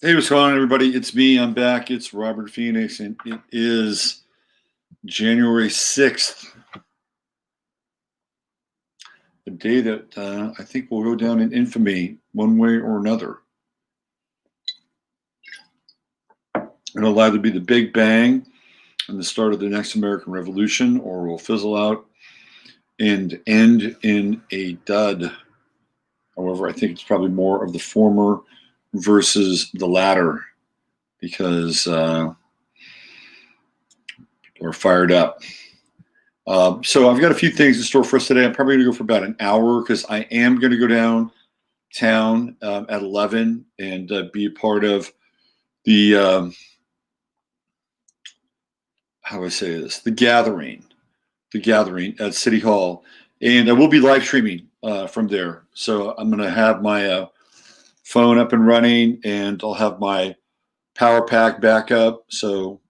Hey, what's going on, everybody? It's me. I'm back. It's Robert Phoenix, and it is January 6th, a day that I think will go down in infamy one way or another. It'll either be the Big Bang and the start of the next American Revolution, or will fizzle out and end in a dud. However, I think it's probably more of the former versus the latter because people are fired up. So I've got a few things in store for us today. I'm probably going to go for about an hour because I am going to go downtown at 11 and be a part of the, how do I say this, the gathering at City Hall. And I will be live streaming from there. So I'm going to have my phone up and running, and I'll have my power pack back up so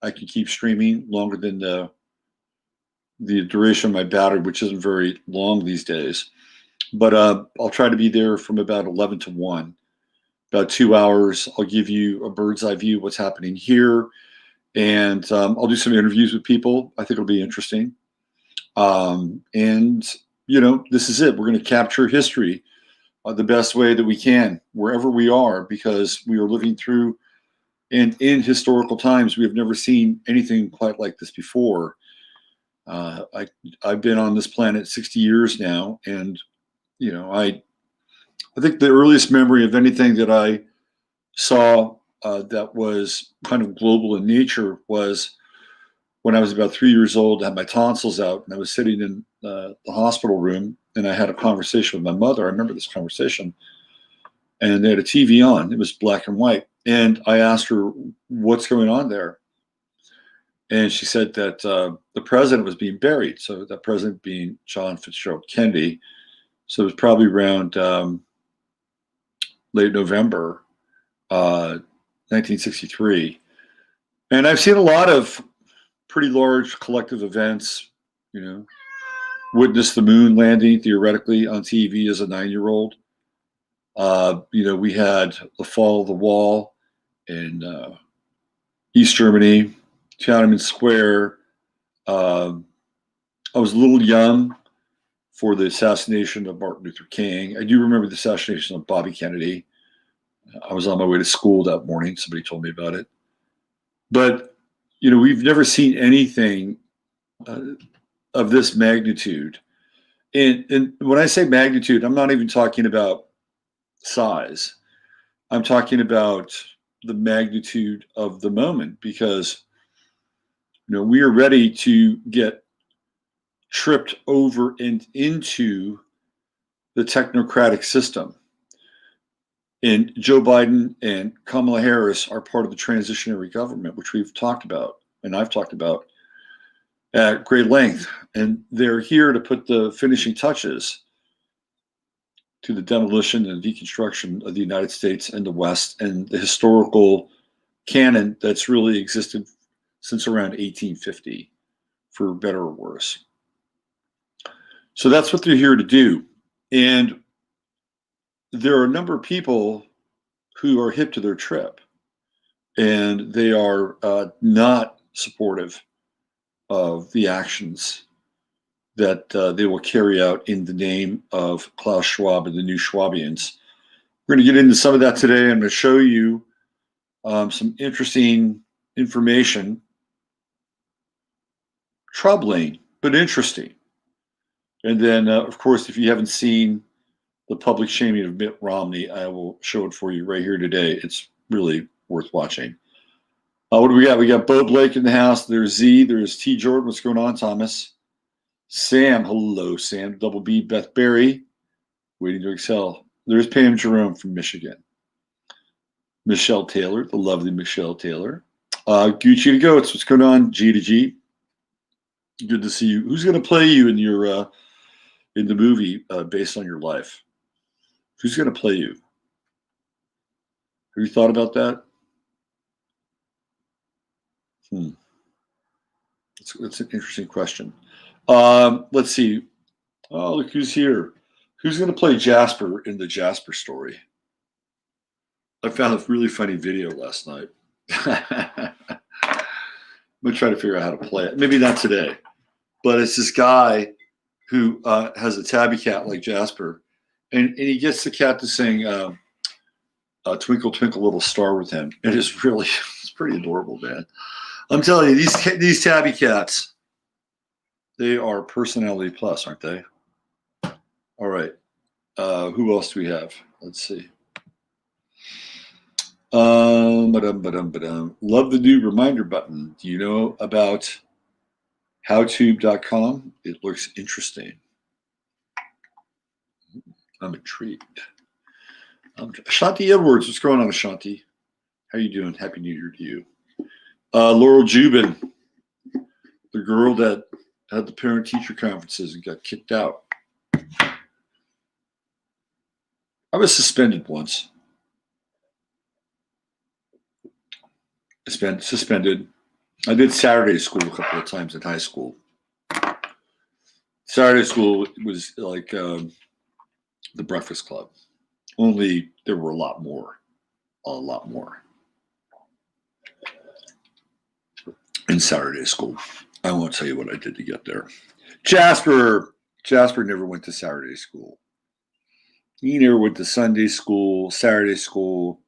I can keep streaming longer than the duration of my battery, which isn't very long these days. But I'll try to be there from about 11 to 1, about 2 hours. I'll give you a bird's eye view of what's happening here. And I'll do some interviews with people. I think it'll be interesting. And, this is it. We're going to capture history the best way that we can, wherever we are, because we are living through and in historical times. We have never seen anything quite like this before. I've been on this planet 60 years now, and I think the earliest memory of anything that I saw that was kind of global in nature was when I was about 3 years old. I had my tonsils out, and I was sitting in the hospital room, and I had a conversation with my mother. I remember this conversation, and they had a TV on. It was black and white, and I asked her, "What's going on there?" And she said that the president was being buried. So that president being John Fitzgerald Kennedy. So it was probably around late November, 1963. And I've seen a lot of pretty large collective events, witnessed the moon landing theoretically on TV as a 9-year-old. We had the fall of the wall in East Germany, Tiananmen Square. I was a little young for the assassination of Martin Luther King. I do remember the assassination of Bobby Kennedy. I was on my way to school that morning. Somebody told me about it. But, we've never seen anything of this magnitude. And when I say magnitude, I'm not even talking about size. I'm talking about the magnitude of the moment, because we are ready to get tripped over and into the technocratic system. And Joe Biden and Kamala Harris are part of the transitionary government, which we've talked about, and I've talked about at great length. And they're here to put the finishing touches to the demolition and deconstruction of the United States and the West and the historical canon that's really existed since around 1850, for better or worse. So that's what they're here to do. And there are a number of people who are hip to their trip, and they are not supportive of the actions that they will carry out in the name of Klaus Schwab and the new Schwabians. We're going to get into some of that today. I'm going to show you some interesting information, troubling, but interesting. And then, of course, if you haven't seen the public shaming of Mitt Romney, I will show it for you right here today. It's really worth watching. What do we got? We got Bo Blake in the house. There's Z. There's T. Jordan. What's going on, Thomas? Sam. Hello, Sam. Double B. Beth Berry. Waiting to excel. There's Pam Jerome from Michigan. Michelle Taylor, the lovely Michelle Taylor. Gucci to Goats. What's going on? G to G. Good to see you. Who's going to play you in your in the movie based on your life? Who's going to play you? Have you thought about that? That's an interesting question. Let's see. Oh, look who's here. Who's going to play Jasper in the Jasper story? I found a really funny video last night. I'm gonna try to figure out how to play it. Maybe not today, but it's this guy who has a tabby cat like Jasper, and he gets the cat to sing "Twinkle Twinkle Little Star" with him. It is really, it's pretty adorable, man. I'm telling you, these tabby cats, they are personality plus, aren't they? All right. Who else do we have? Let's see. Love the new reminder button. Do you know about howtube.com? It looks interesting. I'm intrigued. Ashanti Edwards, what's going on, Ashanti? How you doing? Happy New Year to you. Laurel Jubin, the girl that had the parent-teacher conferences and got kicked out. I was suspended once. Suspended. I did Saturday school a couple of times in high school. Saturday school was like the Breakfast Club, only there were a lot more in Saturday school. I won't tell you what I did to get there. Jasper never went to Saturday school. He never went to Sunday school, Saturday school.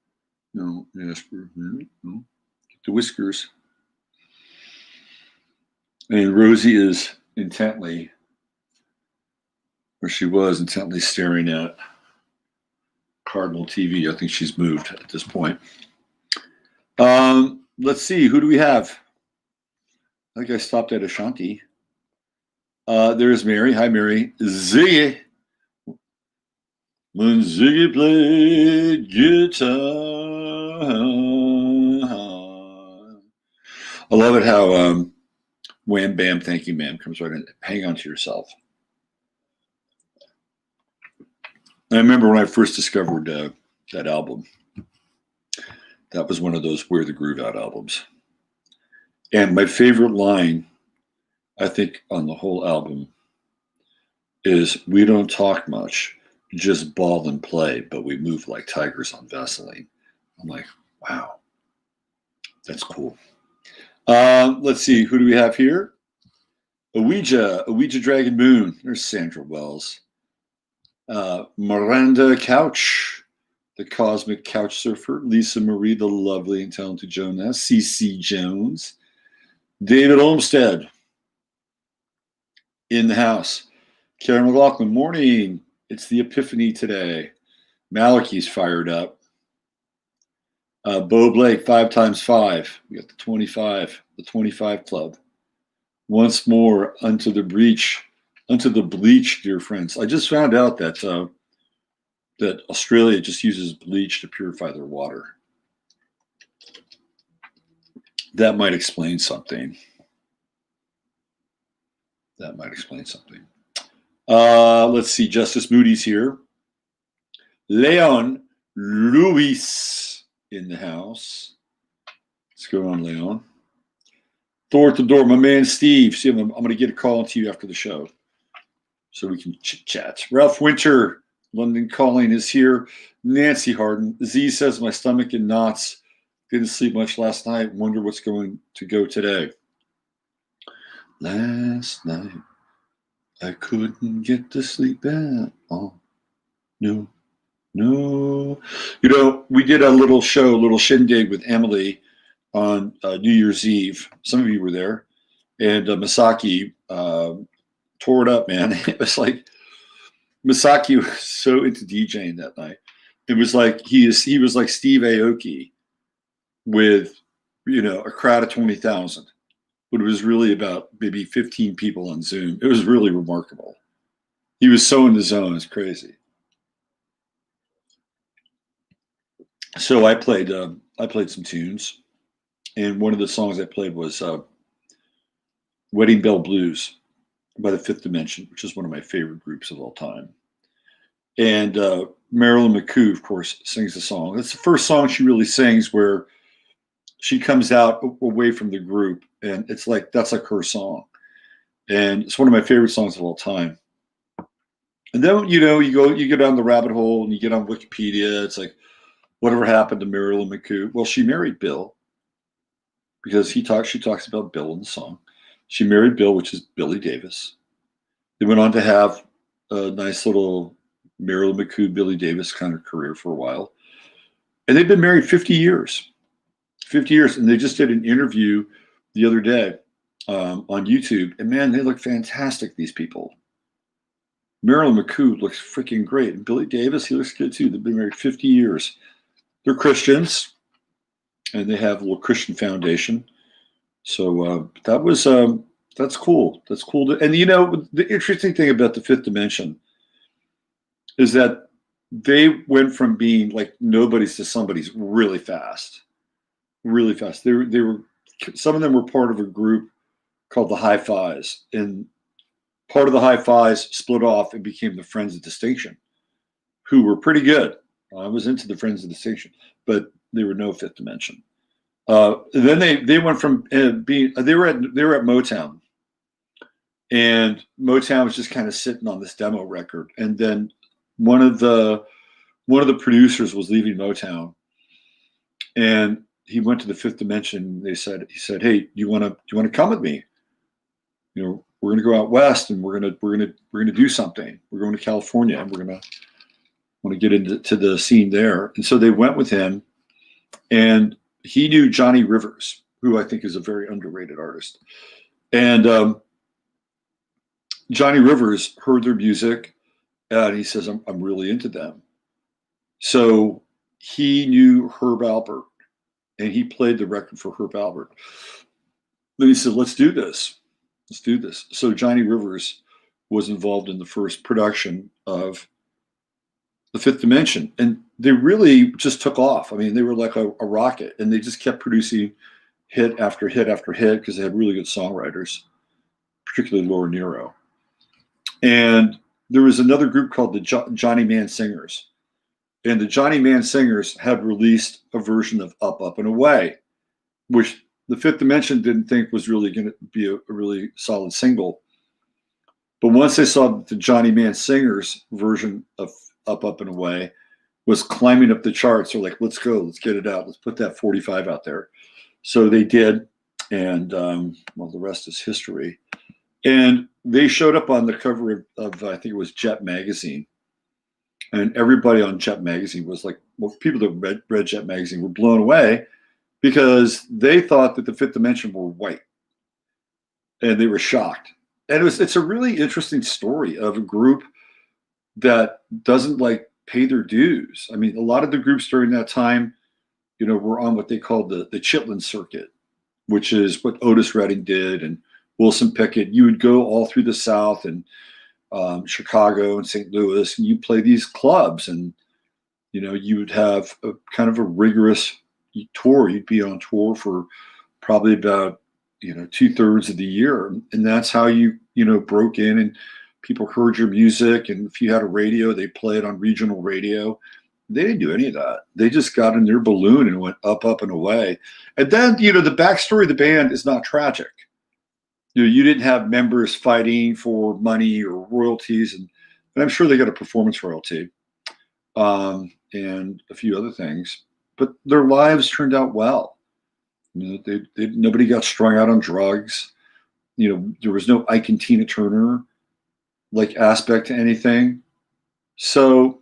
No, Jasper. No. Get the whiskers. And Rosie is intently, or she was intently staring at Cardinal TV. I think she's moved at this point. Let's see. Who do we have? I think I stopped at Ashanti. There's Mary. Hi, Mary. Ziggy. When Ziggy played guitar. I love it how Wham Bam Thank You Ma'am comes right in. Hang on to yourself. I remember when I first discovered that album. That was one of those Wear the Groove Out albums. And my favorite line, I think, on the whole album is, "We don't talk much, just ball and play, but we move like tigers on Vaseline." I'm like, wow, that's cool. Let's see, who do we have here? Ouija Dragon Moon. There's Sandra Wells. Miranda Couch, the Cosmic Couch Surfer. Lisa Marie, the lovely and talented Jonas. CC Jones. David Olmstead in the house. Karen McLaughlin, morning. It's the Epiphany today. Malachi's fired up. Bo Blake, 5x5. We got the 25 club. Once more, unto the bleach, dear friends. I just found out that that Australia just uses bleach to purify their water. That might explain something. Let's see. Justice Moody's here. Leon Luis in the house. What's going on, Leon? Door to door, my man Steve. See, I'm going to get a call to you after the show so we can chit chat. Ralph Winter, London Calling is here. Nancy Harden. Z says my stomach in knots. Didn't sleep much last night. Wonder what's going to go today. Last night, I couldn't get to sleep at all. No. You know, we did a little shindig with Emily on New Year's Eve. Some of you were there. And Masaki tore it up, man. It was like, Masaki was so into DJing that night. It was like, he was like Steve Aoki with, a crowd of 20,000. But it was really about maybe 15 people on Zoom. It was really remarkable. He was so in the zone. It's crazy. So I played some tunes, and one of the songs I played was Wedding Bell Blues by the Fifth Dimension, which is one of my favorite groups of all time. And Marilyn McCoo, of course, sings the song. That's the first song she really sings where she comes out away from the group, and it's like, that's like her song. And it's one of my favorite songs of all time. And then, you go down the rabbit hole and you get on Wikipedia. It's like, Whatever happened to Marilyn McCoo? Well, she married Bill because she talks about Bill in the song. She married Bill, which is Billy Davis. They went on to have a nice little Marilyn McCoo, Billy Davis kind of career for a while. And they've been married 50 years. 50 years. And they just did an interview the other day on YouTube. And man, they look fantastic, these people. Marilyn McCoo looks freaking great. And Billy Davis, he looks good too. They've been married 50 years. They're Christians, and they have a little Christian foundation. So that's cool. That's cool. And you know, the interesting thing about the Fifth Dimension is that they went from being like nobodies to somebody's really fast, really fast. They were some of them were part of a group called the High Fives, and part of the High Fives split off and became the Friends of Distinction, who were pretty good. I was into the Friends of Distinction, but they were no Fifth Dimension. Then they went from being they were at Motown, and Motown was just kind of sitting on this demo record, and then one of the producers was leaving Motown, and he went to the Fifth Dimension. He said, "Hey, do you want to come with me? You know, we're going to go out west, and we're going to do something. We're going to California, and we're going to want to get into the scene there." And so they went with him, and he knew Johnny Rivers, who I think is a very underrated artist. And Johnny Rivers heard their music, and he says, I'm really into them. So he knew Herb Alpert, and he played the record for Herb Alpert. Then he said, let's do this. Let's do this. So Johnny Rivers was involved in the first production of the Fifth Dimension, and they really just took off. I mean, they were like a rocket, and they just kept producing hit after hit after hit because they had really good songwriters, particularly Laura Nyro. And there was another group called the Johnny Man Singers, and the Johnny Man Singers had released a version of Up, Up and Away, which the Fifth Dimension didn't think was really going to be a really solid single. But once they saw the Johnny Man Singers version of Up, Up and Away was climbing up the charts, they're like, let's go, let's get it out, let's put that 45 out there. So they did, and well, the rest is history. And they showed up on the cover of I think it was Jet Magazine, and everybody on Jet Magazine was like, well, people that read Jet Magazine were blown away because they thought that the Fifth Dimension were white, and they were shocked. And it's a really interesting story of a group that doesn't like pay their dues. I mean, a lot of the groups during that time, you know, were on what they called the Chitlin circuit, which is what Otis Redding did and Wilson Pickett. You would go all through the South and Chicago and St. Louis, and you play these clubs, and you know, you would have a kind of a rigorous tour. You'd be on tour for probably about 2/3 of the year, and that's how you broke in and people heard your music. And if you had a radio, they play it on regional radio. They didn't do any of that. They just got in their balloon and went up, up and away. And then the backstory of the band is not tragic. You didn't have members fighting for money or royalties, and I'm sure they got a performance royalty and a few other things, but their lives turned out well. Nobody got strung out on drugs. There was no Ike and Tina Turner like aspect to anything. So,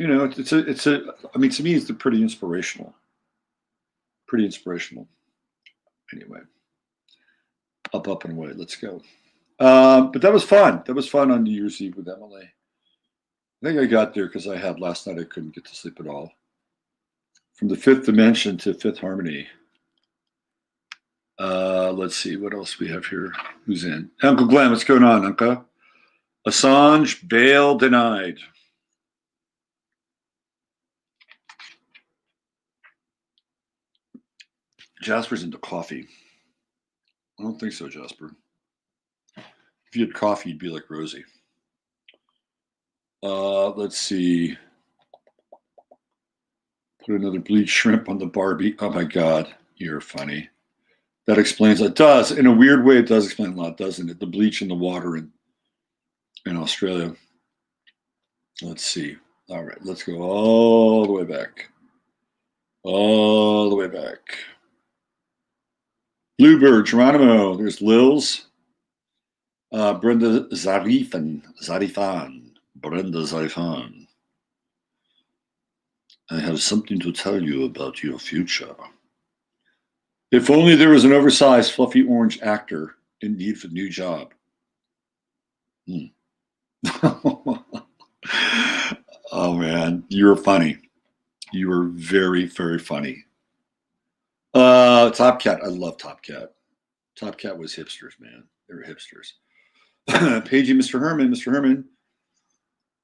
it's I mean, to me, it's pretty inspirational. Pretty inspirational. Anyway, up, up and away. Let's go. But that was fun. That was fun on New Year's Eve with Emily. I think I got there because last night I couldn't get to sleep at all. From the Fifth Dimension to Fifth Harmony. Let's see what else we have here. Who's in? Uncle Glenn, what's going on, Uncle? Assange bail denied. Jasper's into coffee. I don't think so, Jasper. If you had coffee, you'd be like Rosie. Let's see. Put another bleached shrimp on the Barbie. Oh my God, you're funny. That explains. It does. In a weird way, it does explain a lot, doesn't it? The bleach in the water in Australia. Let's see. All right, let's go all the way back. All the way back. Bluebird, Geronimo. There's Lils. Brenda Zarifan. Brenda Zarifan. I have something to tell you about your future. If only there was an oversized, fluffy orange actor in need for a new job. Oh, man. You were funny. You were very, very funny. Top Cat. I love Top Cat. Top Cat was hipsters, man. They were hipsters. Paging Mr. Herman. Mr. Herman,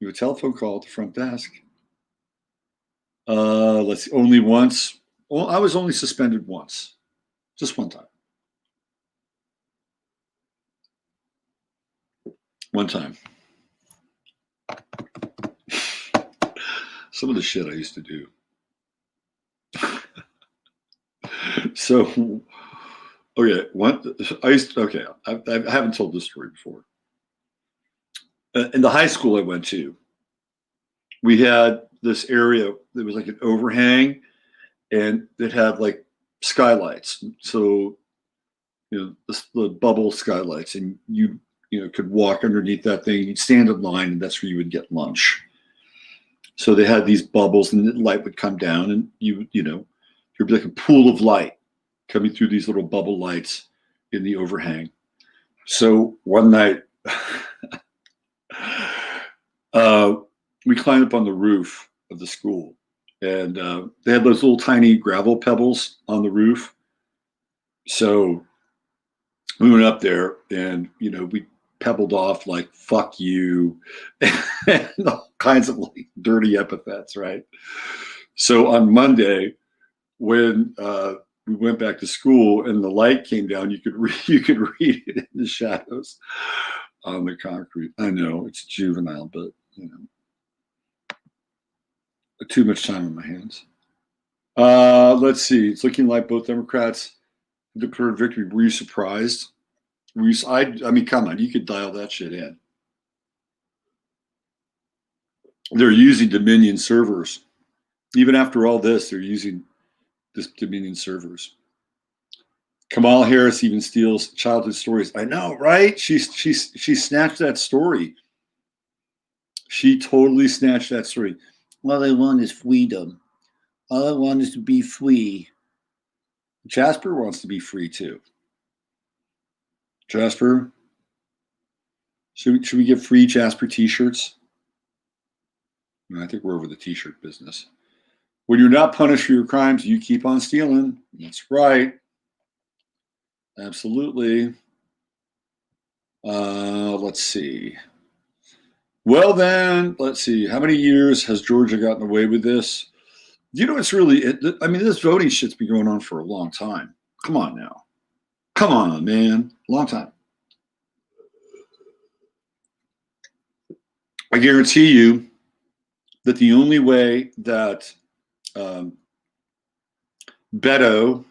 you have a telephone call at the front desk. Let's see. Only once. Well, I was only suspended once. Just one time. One time. Some of the shit I used to do. So, okay, I haven't told this story before. In the high school I went to, we had this area that was like an overhang, and it had like skylights. So, the bubble skylights, and you could walk underneath that thing. You'd stand in line, and that's where you would get lunch. So they had these bubbles, and the light would come down, and there'd be like a pool of light coming through these little bubble lights in the overhang. So one night, we climbed up on the roof of the school, and they had those little tiny gravel pebbles on the roof. So we went up there, and we pebbled off like "fuck you" and all kinds of like dirty epithets, right? So on Monday, when we went back to school and the light came down, you could read it in the shadows on the concrete. I know it's juvenile, but too much time on my hands. Let's see. It's looking like both Democrats declared victory. Were you surprised? I mean, come on, you could dial that shit in. They're using Dominion servers. Even after all this, they're using this Dominion servers. Kamala Harris even steals childhood stories. I know, right? She snatched that story. She totally snatched that story. All I want is freedom. All I want is to be free. Jasper wants to be free too. Jasper, should we give free Jasper t-shirts? I think we're over the t-shirt business. When you're not punished for your crimes, you keep on stealing. That's right. Absolutely. Let's see. Well, then, let's see. How many years has Georgia gotten away with this? It's really, this voting shit's been going on for a long time. Come on now. Come on, man. Long time. I guarantee you that the only way that Beto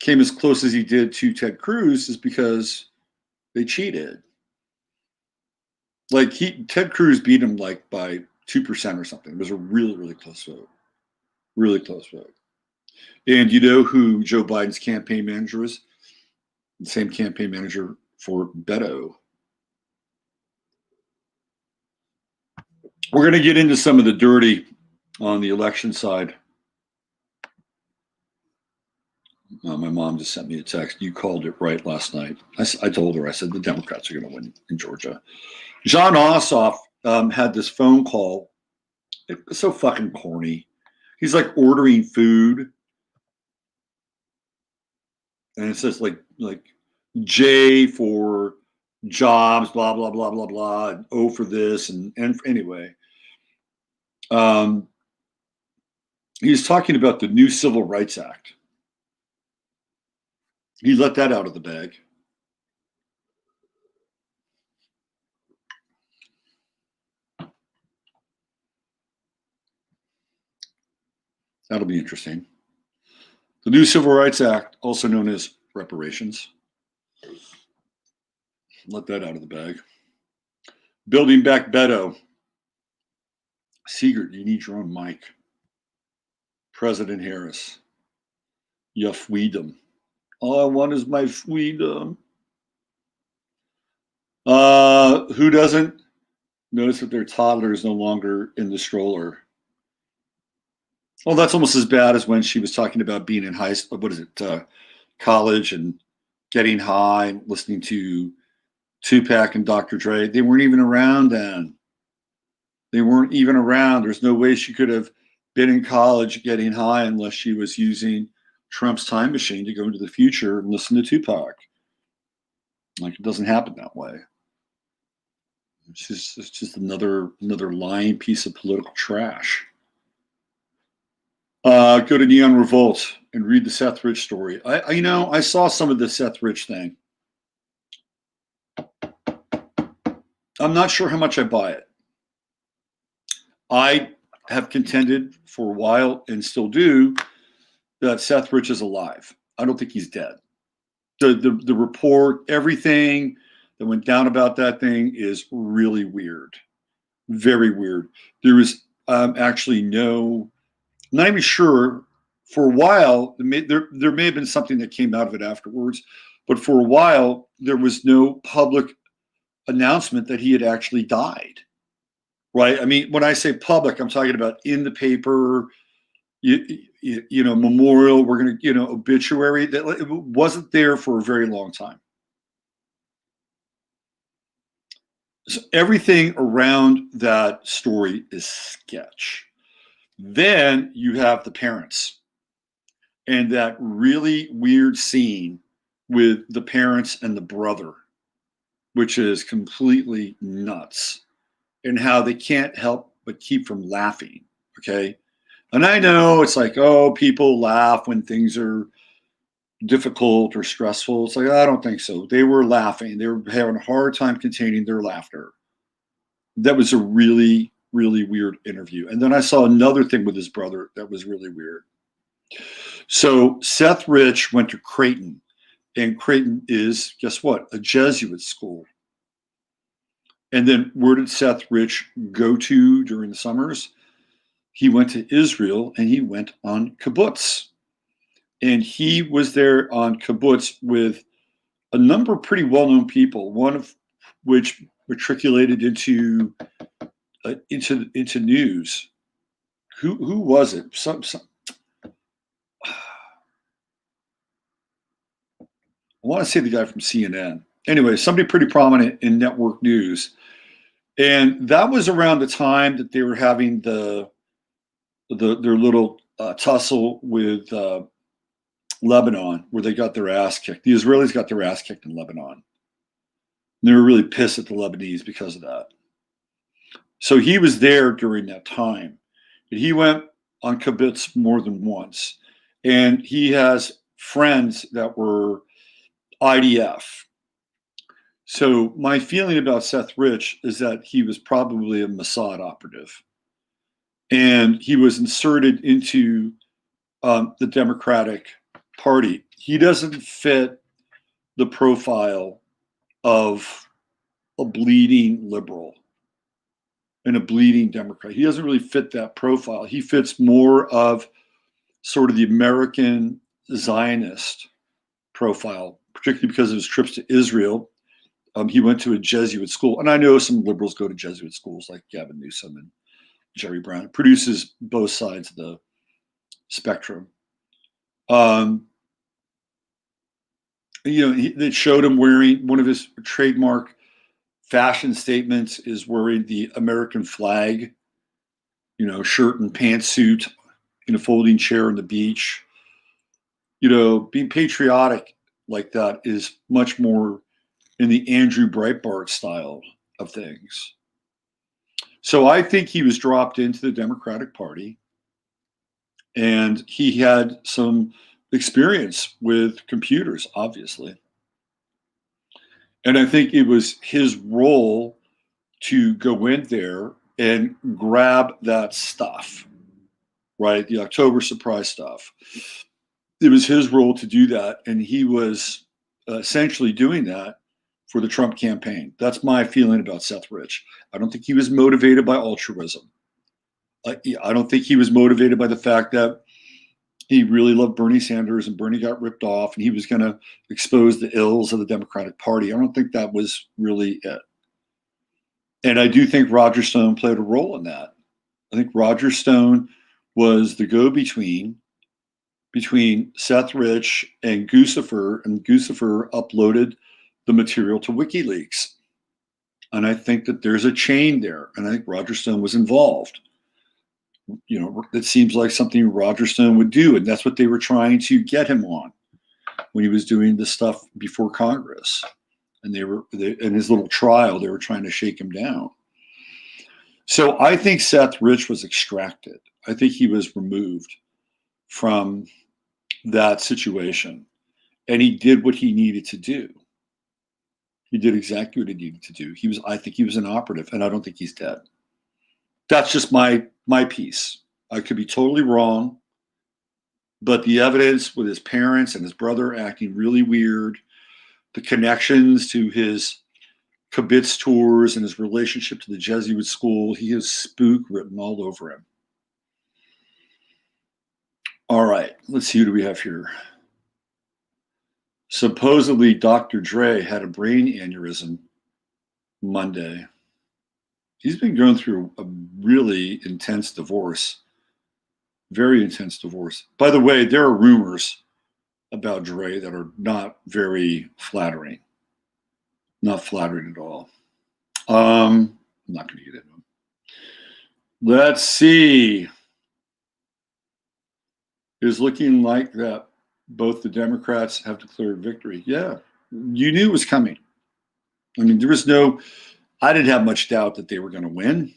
came as close as he did to Ted Cruz is because they cheated. Like Ted Cruz beat him like by 2% or something. It was a really, really close vote. Really close vote. And you know who Joe Biden's campaign manager is? The same campaign manager for Beto. We're going to get into some of the dirty on the election side. My mom just sent me a text. You called it right last night. I told her, I said, the Democrats are going to win in Georgia. John Ossoff had this phone call. It was so fucking corny. He's like ordering food. And it says like J for jobs, blah, blah, blah, blah, blah. And O for this. And anyway, he's talking about the new Civil Rights Act. He let that out of the bag. That'll be interesting. The new Civil Rights Act, also known as reparations. Let that out of the bag. Building back Beto. Seegert, you need your own mic. President Harris. Your freedom. All I want is my freedom. Who doesn't notice that their toddler is no longer in the stroller? Well, that's almost as bad as when she was talking about being in college and getting high, listening to Tupac and Dr. Dre. They weren't even around then. They weren't even around. There's no way she could have been in college getting high unless she was using Trump's time machine to go into the future and listen to Tupac. Like, it doesn't happen that way. It's just another lying piece of political trash. Go to Neon Revolt and read the Seth Rich story. I saw some of the Seth Rich thing. I'm not sure how much I buy it. I have contended for a while and still do that Seth Rich is alive. I don't think he's dead. The report, everything that went down about that thing is really weird. Very weird. There is actually no, I'm not even sure. For a while, there may have been something that came out of it afterwards, but for a while, there was no public announcement that he had actually died. Right? I mean, when I say public, I'm talking about in the paper, memorial, we're going to, obituary. That it wasn't there for a very long time. So everything around that story is sketch. Then you have the parents and that really weird scene with the parents and the brother, which is completely nuts, and how they can't help but keep from laughing. Okay. And I know it's like, oh, people laugh when things are difficult or stressful. It's like, I don't think so. They were laughing. They were having a hard time containing their laughter. That was a really, really weird interview. And then I saw another thing with his brother that was really weird. So Seth Rich went to Creighton, and Creighton is, guess what? A Jesuit school. And then where did Seth Rich go to during the summers? He went to Israel and he went on kibbutz. And he was there on kibbutz with a number of pretty well-known people, one of which matriculated into news. Who was it? Some I want to say the guy from CNN. Anyway, somebody pretty prominent in network news. And that was around the time that they were having their little tussle with Lebanon, where they got their ass kicked. The Israelis got their ass kicked in Lebanon. And they were really pissed at the Lebanese because of that. So he was there during that time. And he went on kibbutz more than once. And he has friends that were IDF. So my feeling about Seth Rich is that he was probably a Mossad operative. And he was inserted into the Democratic Party. He doesn't fit the profile of a bleeding liberal and a bleeding Democrat. He doesn't really fit that profile. He fits more of sort of the American Zionist profile, particularly because of his trips to Israel. He went to a Jesuit school. And I know some liberals go to Jesuit schools like Gavin Newsom and Jerry Brown. It produces both sides of the spectrum. They showed him wearing one of his trademark fashion statements is wearing the American flag, shirt and pantsuit in a folding chair on the beach. Being patriotic like that is much more in the Andrew Breitbart style of things. So I think he was dropped into the Democratic Party, and he had some experience with computers, obviously. And I think it was his role to go in there and grab that stuff, right? The October surprise stuff. It was his role to do that. And he was essentially doing that for the Trump campaign. That's my feeling about Seth Rich. I don't think he was motivated by altruism. I don't think he was motivated by the fact that He really loved Bernie Sanders, and Bernie got ripped off, and he was going to expose the ills of the Democratic Party. I don't think that was really it. And I do think Roger Stone played a role in that. I think Roger Stone was the go-between between Seth Rich and Guccifer uploaded the material to WikiLeaks. And I think that there's a chain there, and I think Roger Stone was involved. You know, it seems like something Roger Stone would do, and that's what they were trying to get him on when he was doing this stuff before Congress. And in his little trial, they were trying to shake him down. So I think Seth Rich was extracted. I think he was removed from that situation, and he did what he needed to do. He did exactly what he needed to do. I think he was an operative, and I don't think he's dead. That's just my piece. I could be totally wrong, but the evidence with his parents and his brother acting really weird, the connections to his kibitz tours and his relationship to the Jesuit school, he has spook written all over him. All right, let's see, who do we have here? Supposedly, Dr. Dre had a brain aneurysm Monday. He's been going through a really intense divorce. Very intense divorce. By the way, there are rumors about Dre that are not very flattering. Not flattering at all. I'm not going to get into them. Let's see. It's looking like that both the Democrats have declared victory. Yeah, you knew it was coming. I mean, I didn't have much doubt that they were going to win.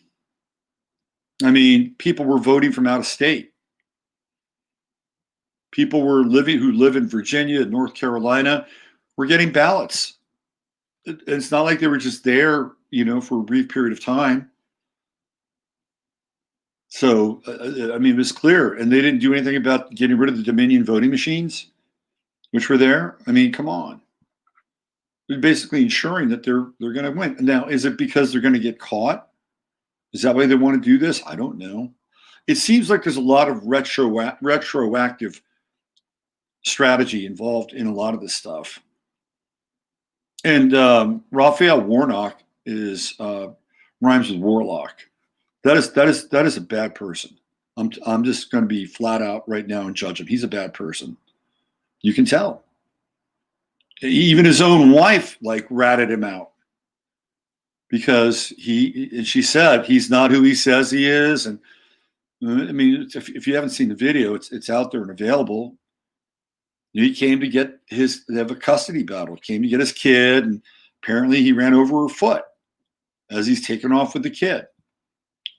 I mean, people were voting from out of state. People who live in Virginia and North Carolina were getting ballots. It's not like they were just there, for a brief period of time. So, I mean, it was clear. And they didn't do anything about getting rid of the Dominion voting machines, which were there. I mean, come on. They're basically ensuring that they're going to win. Now, is it because they're going to get caught? Is that why they want to do this? I don't know. It seems like there's a lot of retroactive strategy involved in a lot of this stuff. And Raphael Warnock rhymes with Warlock. That is a bad person. I'm just going to be flat out right now and judge him. He's a bad person. You can tell. Even his own wife ratted him out because she said he's not who he says he is. And I mean, if you haven't seen the video, it's out there and available. He came to they have a custody battle. Came to get his kid, and apparently he ran over her foot as he's taking off with the kid.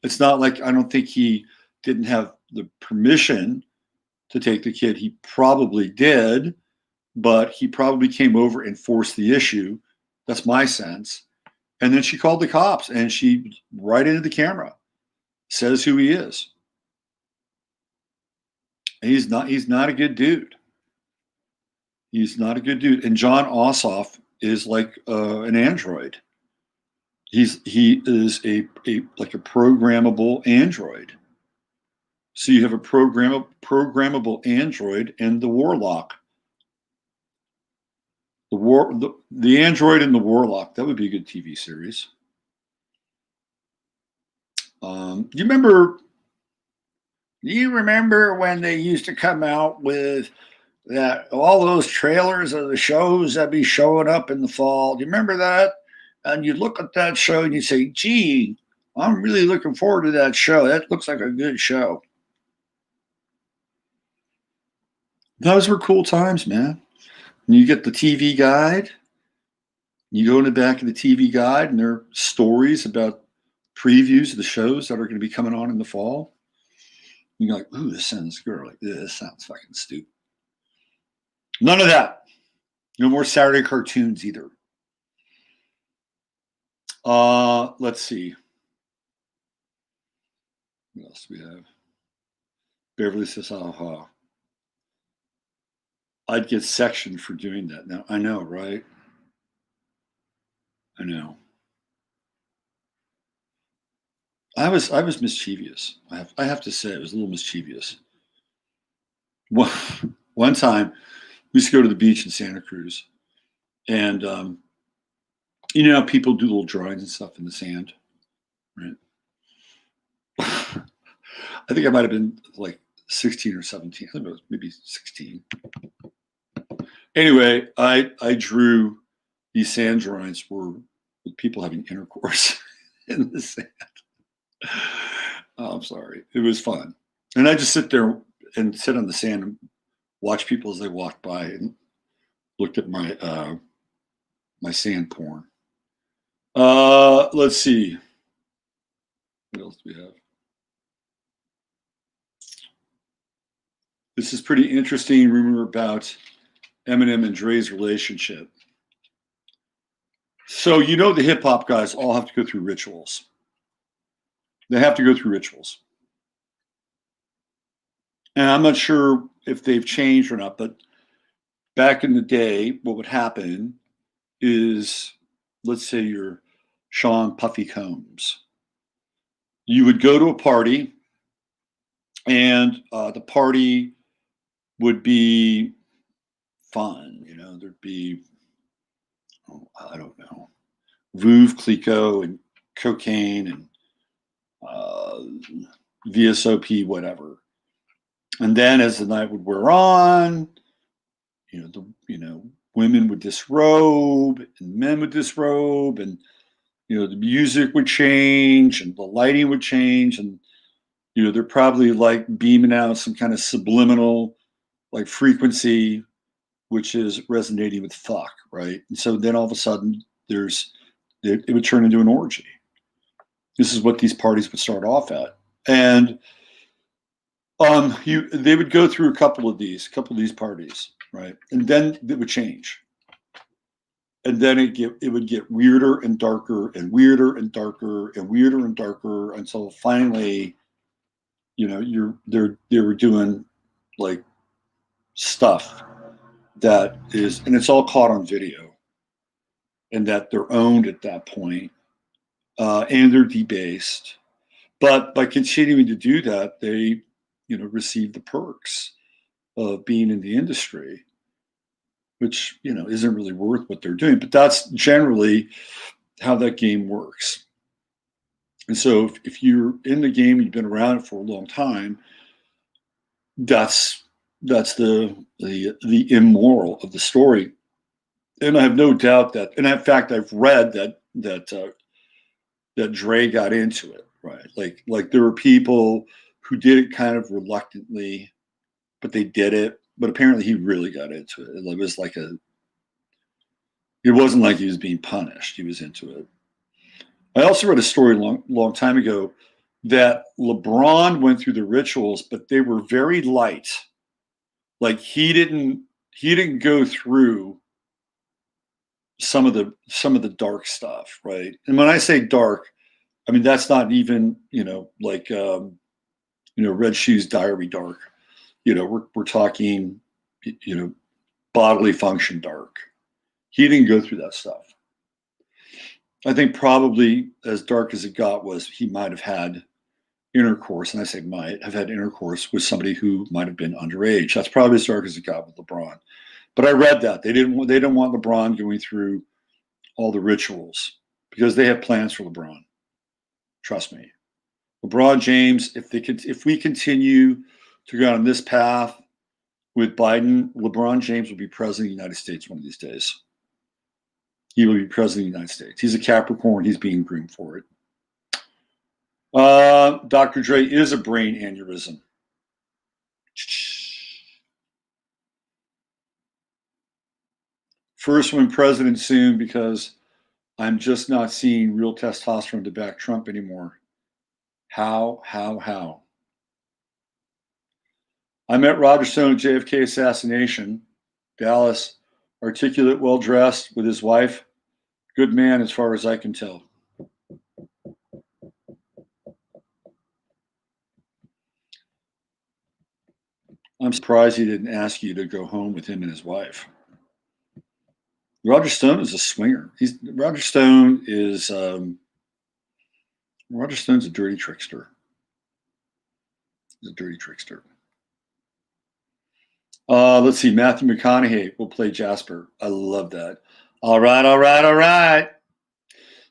It's not like I don't think he didn't have the permission to take the kid. He probably did, but he probably came over and forced the issue. That's my sense. And then she called the cops, and she, right into the camera, says who he is. And he's not a good dude. He's not a good dude. And John Ossoff is like an android. He is a programmable android. So you have a programmable android and the warlock. The android and the warlock. That would be a good TV series. You remember when they used to come out with that all those trailers of the shows that be showing up in the fall? Do you remember that? And you look at that show and you say, gee, I'm really looking forward to that show. That looks like a good show. Those were cool times, man. And you get the TV guide. You go in the back of the TV guide, and there are stories about previews of the shows that are going to be coming on in the fall. You're like, ooh, this sounds good. Like, this sounds fucking stupid. None of that. No more Saturday cartoons either. Let's see. What else do we have? Beverly says, aha. I'd get sectioned for doing that now. I know, right? I know. I was mischievous. I have to say, I was a little mischievous. one time we used to go to the beach in Santa Cruz, and you know how people do little drawings and stuff in the sand, right? I think I might have been like 16 or 17. I think it was maybe 16. Anyway, I drew these sand drawings were with people having intercourse in the sand. Oh, I'm sorry. It was fun. And I just sit there and sit on the sand and watch people as they walked by and looked at my sand porn. Let's see. What else do we have? This is pretty interesting rumor about Eminem and Dre's relationship. So you know the hip hop guys all have to go through rituals. They have to go through rituals. And I'm not sure if they've changed or not, but back in the day, what would happen is, let's say you're Sean Puffy Combs. You would go to a party, and the party would be fun. You know, there'd be, oh, I don't know, Veuve Clicquot and cocaine and VSOP, whatever. And then as the night would wear on, women would disrobe and men would disrobe, and the music would change and the lighting would change, and they're probably like beaming out some kind of subliminal like frequency, which is resonating with fuck, right? And so then all of a sudden it would turn into an orgy. This is what these parties would start off at. And they would go through a couple of these parties, right? And then it would change. And then it would get weirder and darker and weirder and darker and weirder and darker until finally, they were doing like stuff that is, and it's all caught on video, and that they're owned at that point, and they're debased. But by continuing to do that, they, receive the perks of being in the industry, which, isn't really worth what they're doing. But that's generally how that game works. And so if you're in the game, you've been around it for a long time, that's the immoral of the story. And I have no doubt that, and in fact, I've read that Dre got into it, right? Like there were people who did it kind of reluctantly, but they did it. But apparently he really got into it. It was like it wasn't like he was being punished. He was into it. I also read a story long time ago that LeBron went through the rituals, but they were very light. Like he didn't go through some of the dark stuff, right? And when I say dark, I mean that's not even like Red Shoes Diary dark. We're talking bodily function dark. He didn't go through that stuff. I think probably as dark as it got was he might have had intercourse, and I say might have had intercourse with somebody who might have been underage. That's probably as dark as it got with LeBron. But I read that they didn't want LeBron going through all the rituals because they have plans for LeBron. Trust me. LeBron James, if we continue to go on this path with Biden, LeBron James will be president of the United States one of these days. He will be president of the United States. He's a Capricorn. He's being groomed for it. Dr. Dre is a brain aneurysm. First one president soon because I'm just not seeing real testosterone to back Trump anymore. How? I met Roger Stone at JFK assassination. Dallas, articulate, well-dressed with his wife. Good man as far as I can tell. I'm surprised he didn't ask you to go home with him and his wife. Roger Stone is a swinger. Roger Stone's a dirty trickster. He's a dirty trickster. Let's see. Matthew McConaughey will play Jasper. I love that. All right, all right, all right.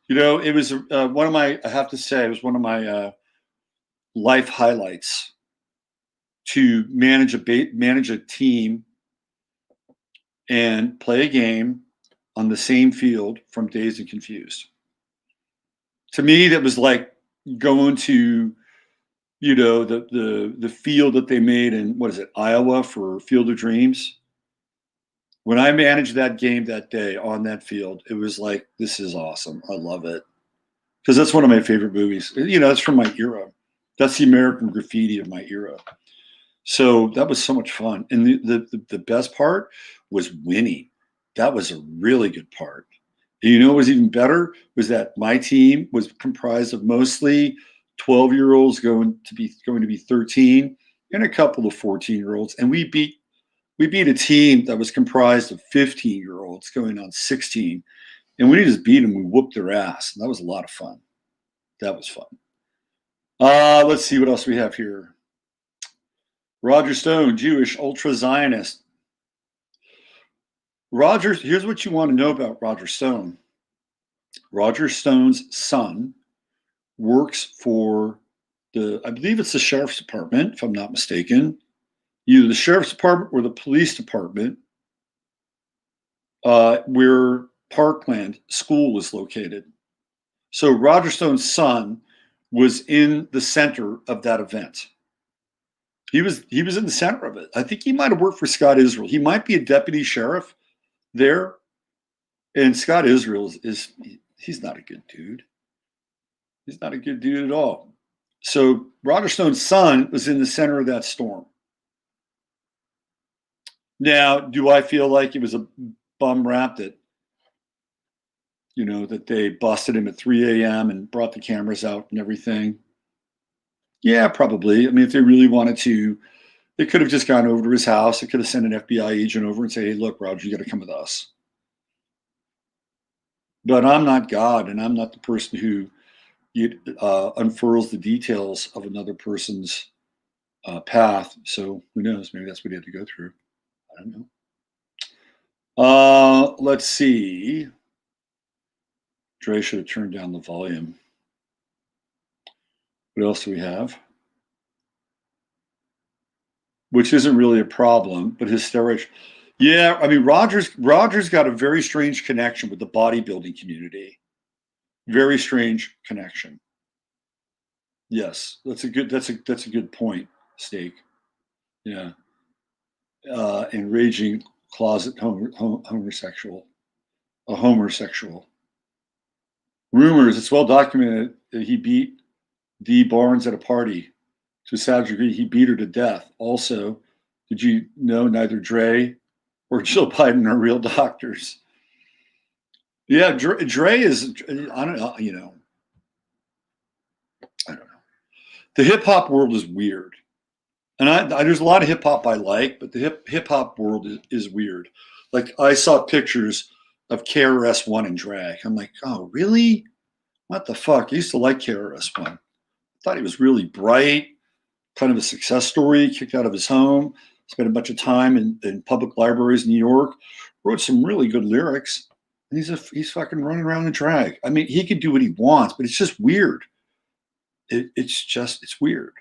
You know, it was one of my. I have to say, it was one of my life highlights to manage a team and play a game on the same field from Dazed and Confused. To me, that was like going to, you know, the field that they made in, what is it, Iowa, for Field of Dreams. When I managed that game that day on that field, it was like, this is awesome. I love it. Because that's one of my favorite movies. You know, that's from my era. That's the American Graffiti of my era. So that was so much fun. And the best part was winning. That was a really good part. And you know what was even better was that my team was comprised of mostly 12-year-olds going to be 13 and a couple of 14-year-olds. And we beat a team that was comprised of 15-year-olds going on 16. And we just beat them. We whooped their ass. And that was a lot of fun. That was fun. Let's see what else we have here. Roger Stone, Jewish, ultra Zionist. Here's what you want to know about Roger Stone. Roger Stone's son works for I believe it's the sheriff's department, if I'm not mistaken, either the sheriff's department or the police department, where Parkland School is located. So Roger Stone's son was in the center of that event. He was in the center of it. I think he might have worked for Scott Israel. He might be a deputy sheriff there. And Scott Israel he's not a good dude. He's not a good dude at all. So Roger Stone's son was in the center of that storm. Now, do I feel like it was a bum rap that, you know, that they busted him at 3 a.m. and brought the cameras out and everything? Yeah, probably. I mean, if they really wanted to, they could have just gone over to his house. They could have sent an FBI agent over and say, hey, look, Roger, you got to come with us. But I'm not God, and I'm not the person who unfurls the details of another person's path. So who knows? Maybe that's what he had to go through. I don't know. Let's see. Dre should have turned down the volume. What else do we have? Which isn't really a problem, but his steroid. Yeah, I mean, Roger's got a very strange connection with the bodybuilding community. Very strange connection. Yes, that's a good point, Steak. Yeah. Enraging closet homosexual. A homosexual. Rumors, it's well documented that he beat Dee Barnes at a party. To a sad degree, he beat her to death. Also, did you know neither Dre or Jill Biden are real doctors? Yeah, Dre is, I don't know, you know, I don't know. The hip hop world is weird. And there's a lot of hip hop I like, but the hip hop world is weird. Like, I saw pictures of KRS-One in drag. I'm like, oh, really? What the fuck? I used to like KRS-One. Thought he was really bright, kind of a success story, kicked out of his home, spent a bunch of time in public libraries in New York, wrote some really good lyrics, and he's fucking running around in drag. I mean, he could do what he wants, but it's just weird. It's weird.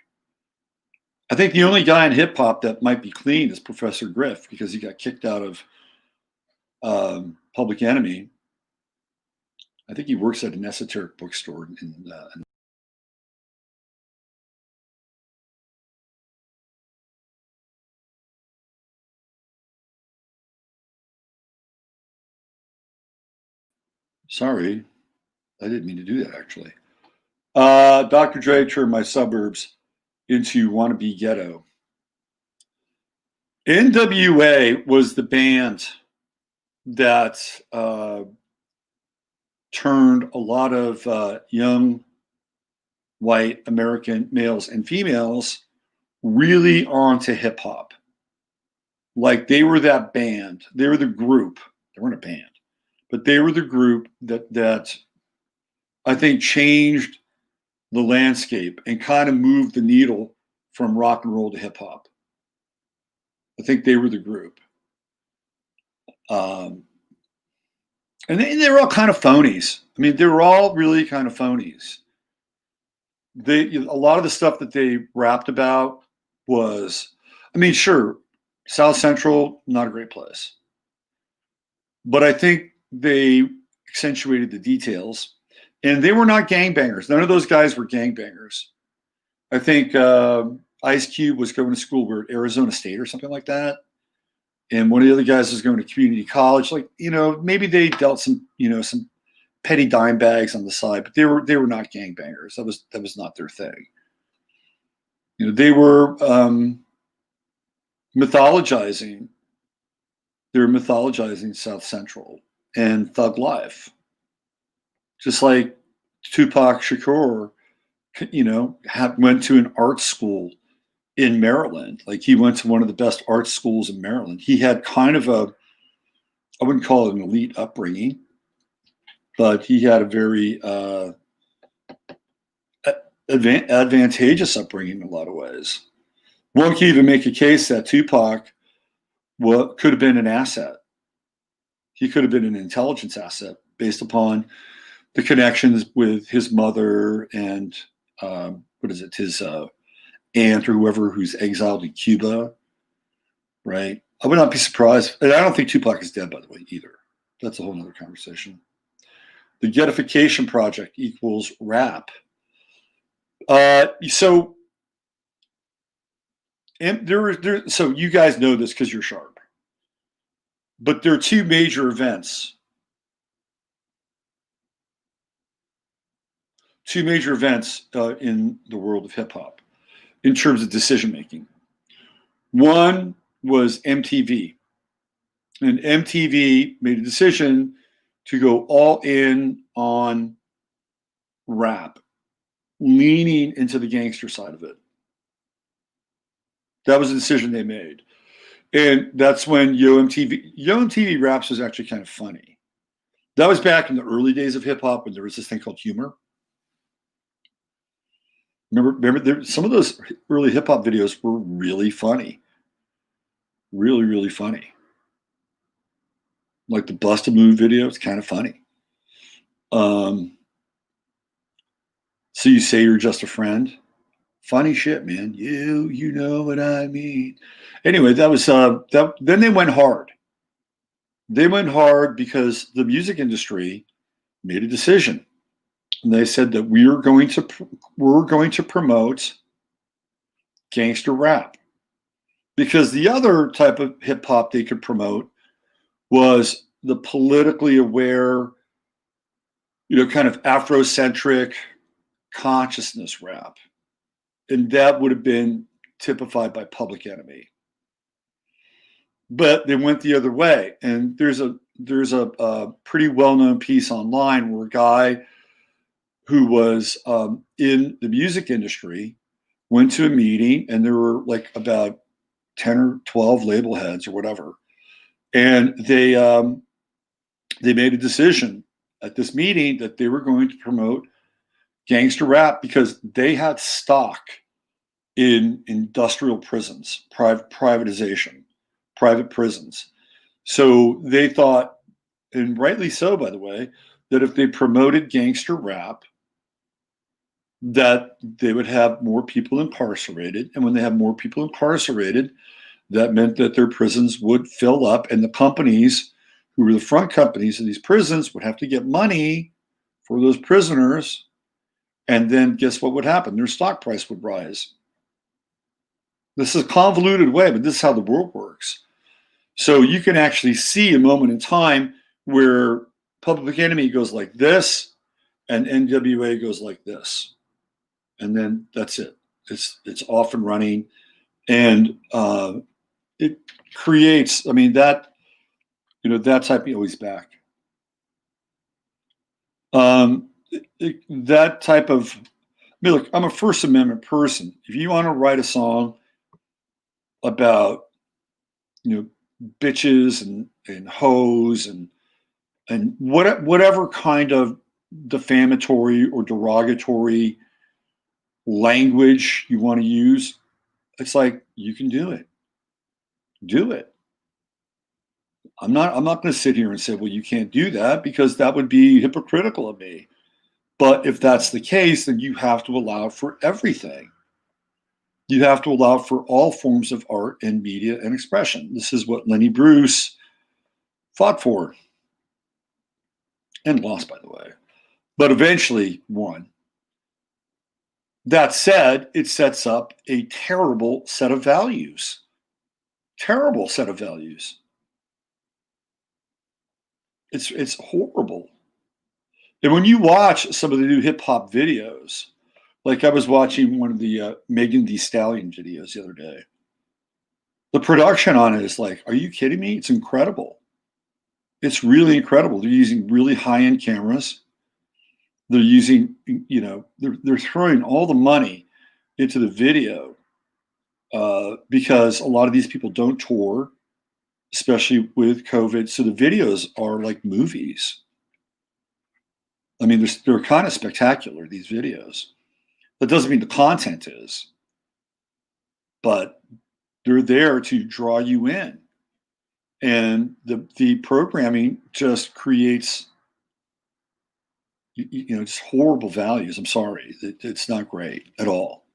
I think the only guy in hip hop that might be clean is Professor Griff, because he got kicked out of Public Enemy. I think he works at an esoteric bookstore in Sorry, I didn't mean to do that, actually. Dr. Dre turned my suburbs into wannabe ghetto. NWA was the band that turned a lot of young white American males and females really onto hip hop. Like, they were that band. They were the group. They weren't a band, but they were the group that I think changed the landscape and kind of moved the needle from rock and roll to hip hop. I think they were the group. And they were all kind of phonies. I mean, they were all really kind of phonies. A lot of the stuff that they rapped about was, I mean, sure, South Central, not a great place. But I think they accentuated the details. And they were not gangbangers. None of those guys were gangbangers. I think Ice Cube was going to school at Arizona State or something like that. And one of the other guys was going to community college. Like, maybe they dealt some petty dime bags on the side, but they were not gangbangers. That was not their thing. They were mythologizing. They were mythologizing South Central and thug life, just like Tupac Shakur, went to an art school in Maryland. Like, he went to one of the best art schools in Maryland. He had kind of I wouldn't call it an elite upbringing, but he had a very advantageous upbringing in a lot of ways. One can even make a case that Tupac could have been an asset. He could have been an intelligence asset based upon the connections with his mother and his aunt or whoever who's exiled in Cuba, right? I would not be surprised. And I don't think Tupac is dead, by the way, either. That's a whole other conversation. The Ghettification Project equals rap. So you guys know this because you're sharp. But there are two major events. In the world of hip hop in terms of decision making. One was MTV. And MTV made a decision to go all in on rap, leaning into the gangster side of it. That was a decision they made. And that's when Yo MTV Raps was actually kind of funny. That was back in the early days of hip hop when there was this thing called humor. Remember some of those early hip hop videos were really funny. Really, really funny. Like the Bust a Move video, it's kind of funny. So you say you're just a friend. Funny shit, man. You know what I mean. Anyway, that was that. Then they went hard. They went hard because the music industry made a decision, and they said that we're going to promote gangster rap, because the other type of hip hop they could promote was the politically aware, kind of Afrocentric consciousness rap. And that would have been typified by Public Enemy. But they went the other way. And there's a pretty well-known piece online where a guy who was in the music industry went to a meeting, and there were like about 10 or 12 label heads or whatever. And they made a decision at this meeting that they were going to promote gangster rap because they had stock in industrial prisons, private prisons. So they thought, and rightly so, by the way, that if they promoted gangster rap, that they would have more people incarcerated. And when they have more people incarcerated, that meant that their prisons would fill up, and the companies who were the front companies of these prisons would have to get money for those prisoners. And then guess what would happen? Their stock price would rise. This is a convoluted way, but this is how the world works. So you can actually see a moment in time where Public Enemy goes like this and NWA goes like this. And then that's it. It's off and running. And it creates, that type of always back. That type of, look, I'm a First Amendment person. If you want to write a song about, bitches and hoes and whatever kind of defamatory or derogatory language you want to use, it's like, you can do it. Do it. I'm not going to sit here and say, well, you can't do that, because that would be hypocritical of me. But if that's the case, then you have to allow for everything. You have to allow for all forms of art and media and expression. This is what Lenny Bruce fought for, and lost, by the way, but eventually won. That said, it sets up a terrible set of values. Terrible set of values. It's horrible. And when you watch some of the new hip hop videos, like I was watching one of the Megan Thee Stallion videos the other day, the production on it is like, are you kidding me? It's incredible. It's really incredible. They're using really high-end cameras. They're using, they're throwing all the money into the video because a lot of these people don't tour, especially with COVID. So the videos are like movies. I mean, they're kind of spectacular, these videos. That doesn't mean the content is, but they're there to draw you in. And the programming just creates, just horrible values. I'm sorry. It's not great at all.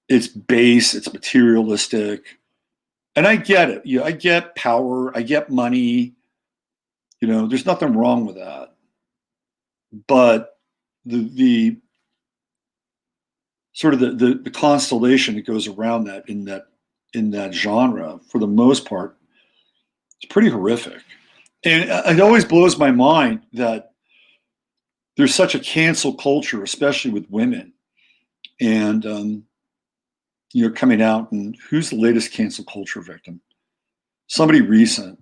It's base, it's materialistic. And I get it. I get power, I get money. There's nothing wrong with that. But the sort of the constellation that goes around that in that genre, for the most part, it's pretty horrific. And it always blows my mind that there's such a cancel culture, especially with women. And coming out, and who's the latest cancel culture victim? Somebody recent.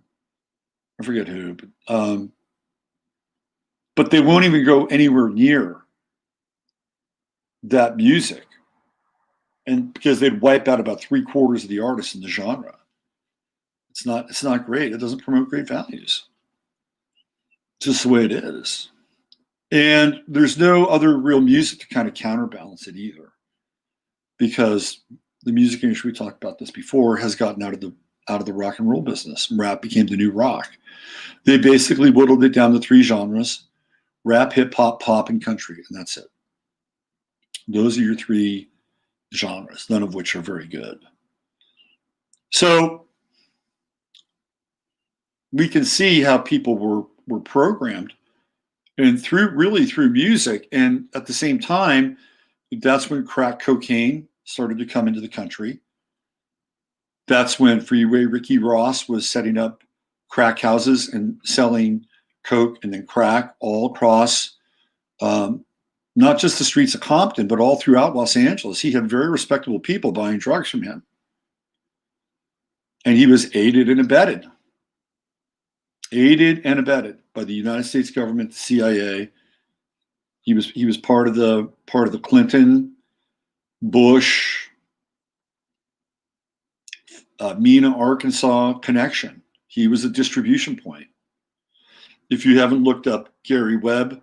I forget who, but they won't even go anywhere near that music, and because they'd wipe out about 3/4 of the artists in the genre. It's not great. It doesn't promote great values. It's just the way it is. And there's no other real music to kind of counterbalance it either, because the music industry, we talked about this before, has gotten out of the rock and roll business. Rap became the new rock. They basically whittled it down to 3 genres: rap, hip hop, pop, and country, and that's it. Those are your 3 genres, none of which are very good. So we can see how people were programmed, and through music. And at the same time, that's when crack cocaine started to come into the country. That's when Freeway Ricky Ross was setting up crack houses and selling coke and then crack all across, not just the streets of Compton, but all throughout Los Angeles. He had very respectable people buying drugs from him. And he was aided and abetted by the United States government, the CIA. He was part of the Clinton, Bush, Mena, Arkansas connection. He was a distribution point. If you haven't looked up Gary Webb,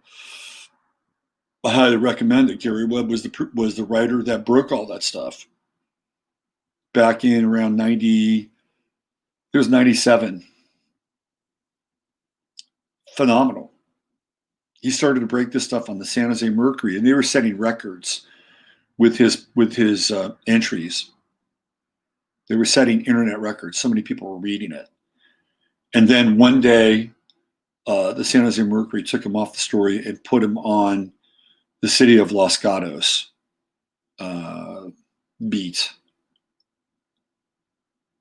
I highly recommend it. Gary Webb was the writer that broke all that stuff back in around 90. It was 97. Phenomenal. He started to break this stuff on the San Jose Mercury, and they were setting records with his entries. They were setting internet records. So many people were reading it. And then one day, the San Jose Mercury took him off the story and put him on the City of Los Gatos beat.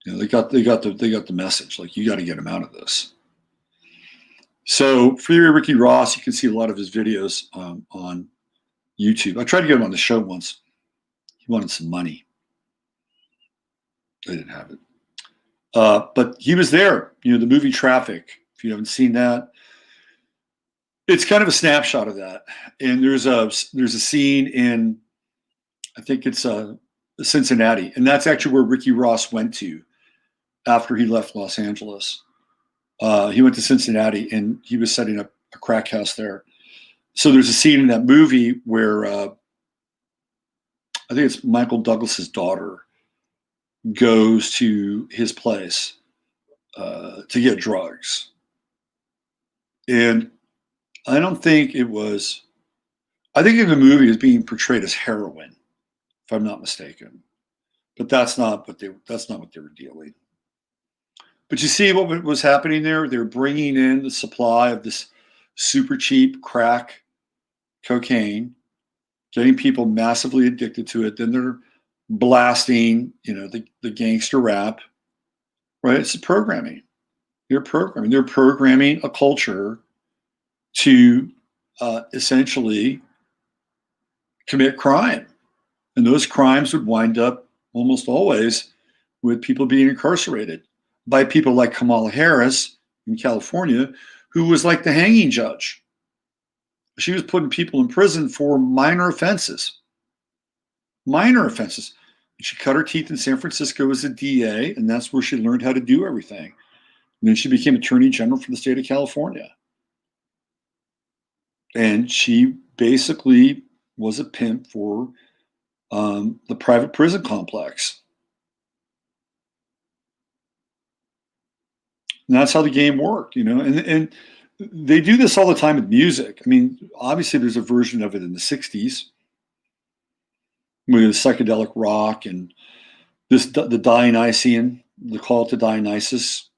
They got the message. Like, you got to get him out of this. So Freeway Ricky Ross, you can see a lot of his videos on YouTube. I tried to get him on the show once. He wanted some money. They didn't have it. But he was there. The movie Traffic, if you haven't seen that, it's kind of a snapshot of that. And there's a scene in, I think it's Cincinnati, and that's actually where Ricky Ross went to after he left Los Angeles. He went to Cincinnati, and he was setting up a crack house there. So there's a scene in that movie where I think it's Michael Douglas's daughter goes to his place to get drugs. And I don't think it was, I think in the movie it's being portrayed as heroin, if I'm not mistaken. But that's not what they were dealing. But you see what was happening there? They're bringing in the supply of this super cheap crack cocaine, getting people massively addicted to it. Then they're blasting, the gangster rap, right? It's programming. They're programming. They're programming a culture to essentially commit crime. And those crimes would wind up almost always with people being incarcerated by people like Kamala Harris in California, who was like the hanging judge. She was putting people in prison for minor offenses. Minor offenses. She cut her teeth in San Francisco as a DA, and that's where she learned how to do everything. And then she became Attorney General for the state of California. And she basically was a pimp for the private prison complex. And that's how the game worked, and they do this all the time with music. I mean, obviously there's a version of it in the 60s with psychedelic rock and the Dionysian, the call to Dionysus,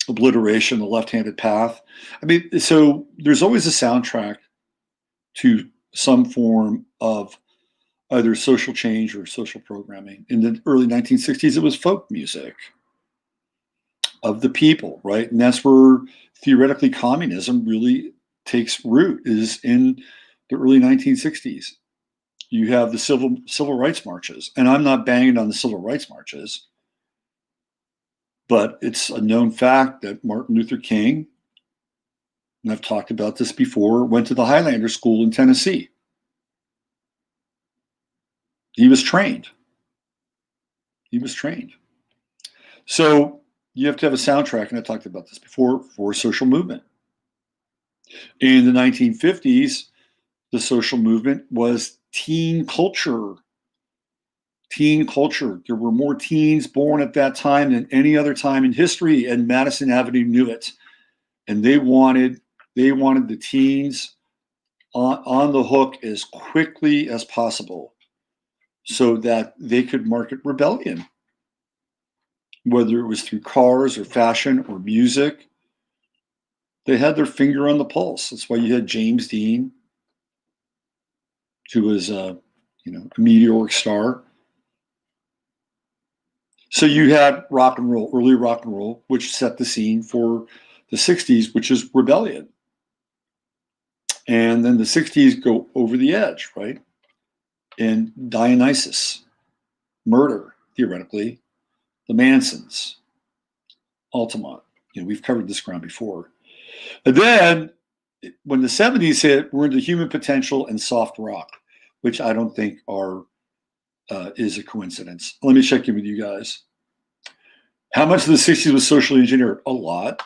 obliteration, the left-handed path. I mean, so there's always a soundtrack to some form of either social change or social programming. In the early 1960s, it was folk music of the people, right? And that's where theoretically communism really takes root, is in the early 1960s. You have the civil rights marches, and I'm not banging on the civil rights marches, but it's a known fact that Martin Luther King, and I've talked about this before, went to the Highlander School in Tennessee. He was trained. So you have to have a soundtrack, and I talked about this before, for a social movement. In the 1950s, the social movement was teen culture. Teen culture. There were more teens born at that time than any other time in history, and Madison Avenue knew it. And they wanted the teens on the hook as quickly as possible so that they could market rebellion, whether it was through cars or fashion or music. They had their finger on the pulse. That's why you had James Dean, who was a meteoric star. So you had rock and roll, early rock and roll, which set the scene for the 60s, which is rebellion. And then the 60s go over the edge, right? And Dionysus, murder, theoretically, the Mansons, Altamont. We've covered this ground before. And then when the 70s hit, we're into human potential and soft rock, which I don't think is a coincidence. Let me check in with you guys. How much of the 60s was socially engineered? A lot.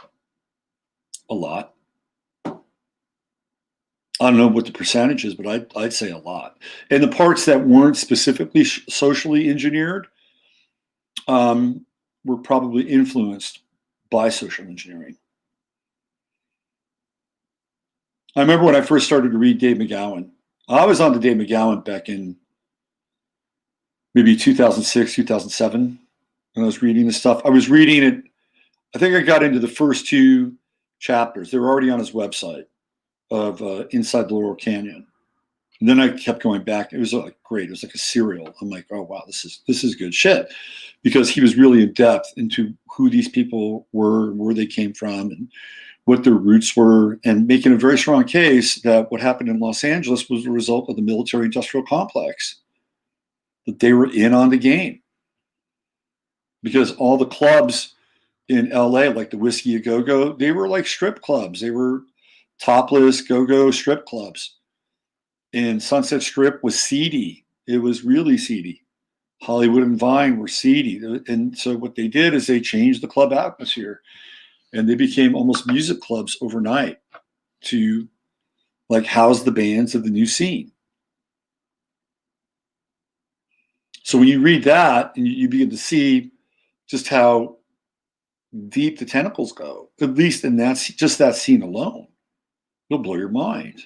I don't know what the percentage is, but I'd say a lot. And the parts that weren't specifically socially engineered were probably influenced by social engineering. I remember when I first started to read Dave McGowan. I was on to Dave McGowan back in maybe 2006, 2007, when I was reading this stuff. I was reading it. I think I got into the first two chapters. They were already on his website of Inside the Laurel Canyon. And then I kept going back. It was great. It was like a serial. I'm like, oh wow, this is good shit, because he was really in depth into who these people were, where they came from, and what their roots were, and making a very strong case that what happened in Los Angeles was a result of the military-industrial complex, that they were in on the game. Because all the clubs in LA, like the Whiskey A Go-Go, they were like strip clubs. They were topless go-go strip clubs. And Sunset Strip was seedy. It was really seedy. Hollywood and Vine were seedy. And so what they did is they changed the club atmosphere, and they became almost music clubs overnight to like house the bands of the new scene. So when you read that and you begin to see just how deep the tentacles go, at least in just that scene alone, it'll blow your mind.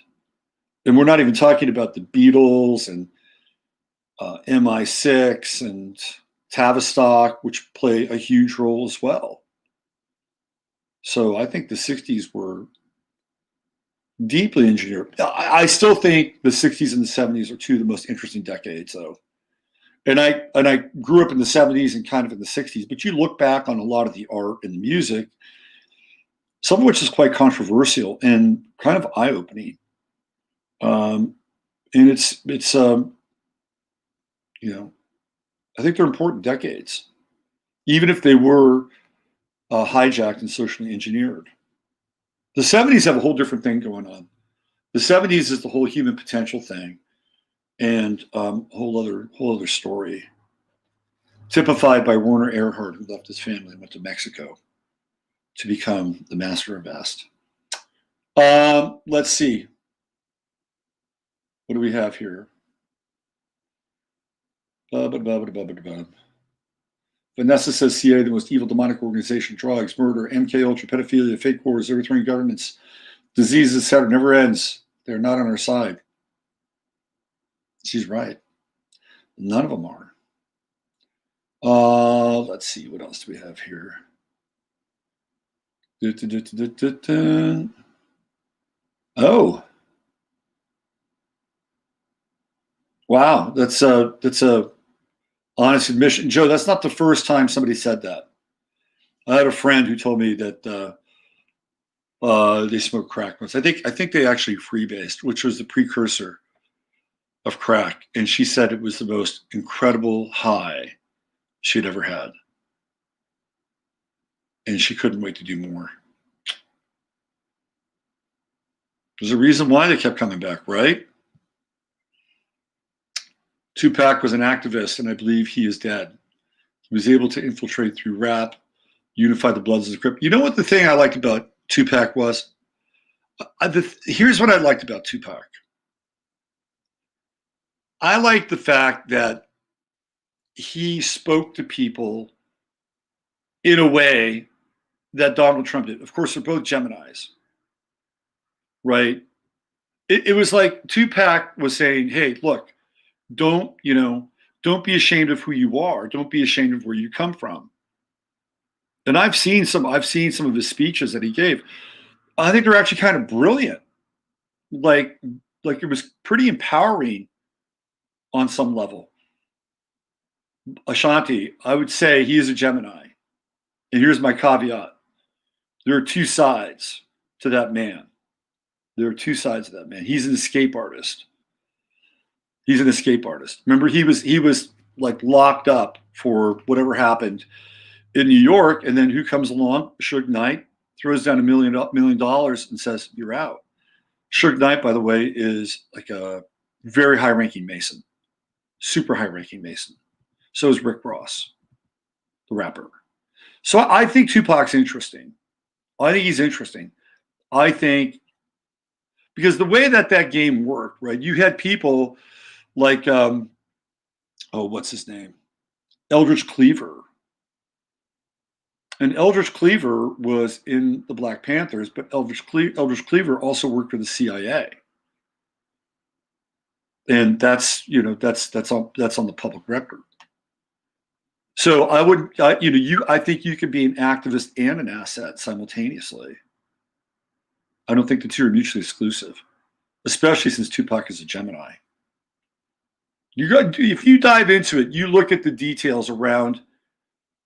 And we're not even talking about the Beatles and MI6 and Tavistock, which play a huge role as well. So I think the 60s were deeply engineered. I still think the 60s and the 70s are two of the most interesting decades, though. And I grew up in the 70s and kind of in the 60s, but you look back on a lot of the art and the music, some of which is quite controversial and kind of eye-opening. And it's I think they're important decades, even if they were hijacked and socially engineered. The 70s have a whole different thing going on. The 70s is the whole human potential thing, and whole other story, typified by Werner Erhard, who left his family and went to Mexico to become the master of best. Let's see. What do we have here? Vanessa says CIA, the most evil demonic organization, drugs, murder, MK Ultra, pedophilia, fake wars, overthrowing governments, diseases, etc. Never ends. They're not on our side. She's right. None of them are. Let's see. What else do we have here? Oh. Wow. That's a honest admission. Joe, that's not the first time somebody said that. I had a friend who told me that they smoked crack once. I think they actually freebased, which was the precursor of crack. And she said it was the most incredible high she'd ever had. And she couldn't wait to do more. There's a reason why they kept coming back, right? Tupac was an activist, and I believe he is dead. He was able to infiltrate through rap, unify the Bloods of the Crip. You know what the thing I liked about Tupac was? Here's what I liked about Tupac. I liked the fact that he spoke to people in a way that Donald Trump did. Of course, they're both Geminis, right? It was like Tupac was saying, hey, look, don't be ashamed of who you are. Don't be ashamed of where you come from. And I've seen some of his speeches that he gave. I think they're actually kind of brilliant. Like it was pretty empowering on some level. Ashanti, I would say he is a Gemini. And here's my caveat. There are two sides to that man. There are two sides of that man. He's an escape artist. Remember, he was like locked up for whatever happened in New York, and then who comes along? Suge Knight throws down $1 million and says, "You're out." Suge Knight, by the way, is like a very high-ranking Mason, super high-ranking Mason. So is Rick Ross, the rapper. So I think Tupac's interesting. I think he's interesting. I think because the way that game worked, right? You had people like, what's his name? Eldridge Cleaver. And Eldridge Cleaver was in the Black Panthers, but Eldridge Cleaver also worked for the CIA. And that's on the public record. So I think you can be an activist and an asset simultaneously. I don't think the two are mutually exclusive, especially since Tupac is a Gemini. If you dive into it, you look at the details around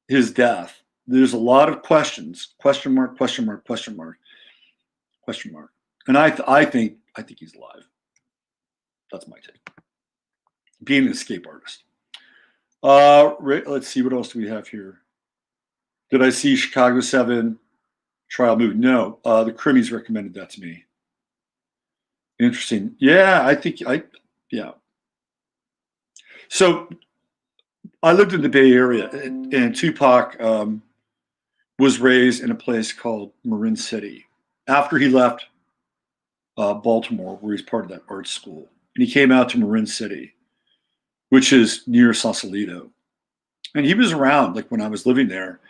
his death. There's a lot of questions. Question mark, question mark, question mark, question mark. And I think he's alive. That's my take. Being an escape artist. Let's see, what else do we have here? Did I see Chicago 7 trial movie? No. The Crimmies recommended that to me. Interesting. Yeah, yeah. So I lived in the Bay Area, and Tupac was raised in a place called Marin City. After he left Baltimore, where he's part of that art school, and he came out to Marin City. which is near Sausalito. And he was around like when I was living there.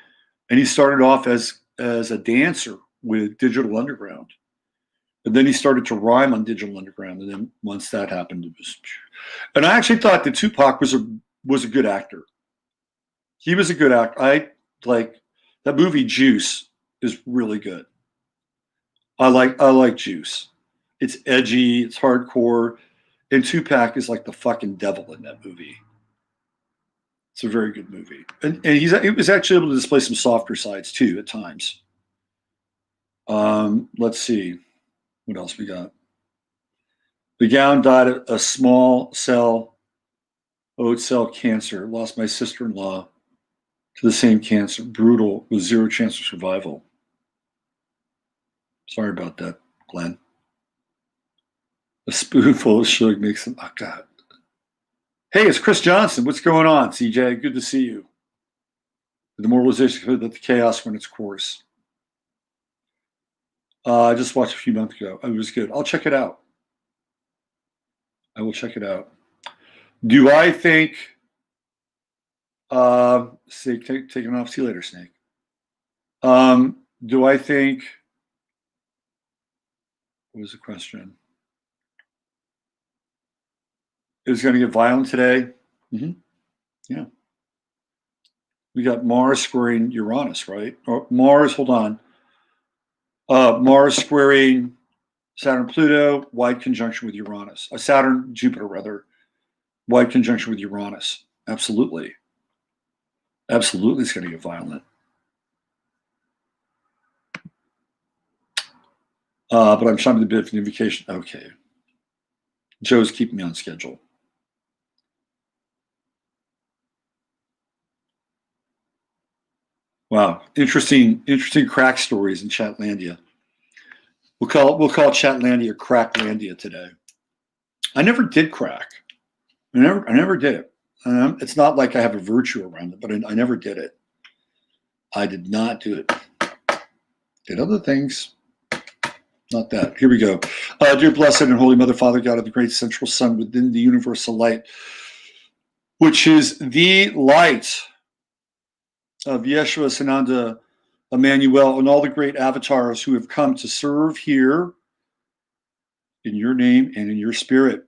And he started off as a dancer with Digital Underground. And then he started to rhyme on Digital Underground. And then once that happened, it was. And I actually thought that Tupac was a good actor. He was a good actor. I like that movie Juice is really good. I like Juice. It's edgy, it's hardcore, and Tupac is like the fucking devil in that movie. It's a very good movie, and he was actually able to display some softer sides too at times. Let's see, what else we got. McGowan died of a small cell cancer. Lost my sister-in-law to the same cancer. Brutal, with zero chance of survival. Sorry about that, Glenn. A spoonful of sugar makes them. Oh God. Hey, it's Chris Johnson. What's going on, CJ? Good to see you. The demoralization that the chaos went its course. I just watched a few months ago. It was good. I'll check it out. I will check it out. Do I think? Snake, taking off. See you later, Snake. Do I think? What was the question? Is going to get violent today? Mm-hmm. Yeah. We got Mars squaring Uranus, right? Or Mars, hold on. Mars squaring Saturn, Pluto, wide conjunction with Uranus. Saturn, Jupiter, rather. Wide conjunction with Uranus. Absolutely. Absolutely, it's going to get violent. But I'm trying to bid for the invocation. Okay. Joe's keeping me on schedule. Wow, interesting crack stories in Chatlandia. We'll call Chatlandia Cracklandia today. I never did crack. I never did it. It's not like I have a virtue around it, but I never did it. I did not do it. Did other things. Not that. Here we go. Dear blessed and holy Mother, Father God of the great central sun within the universal light, which is the light of Yeshua, Sananda, Emmanuel, and all the great avatars who have come to serve here in your name and in your spirit.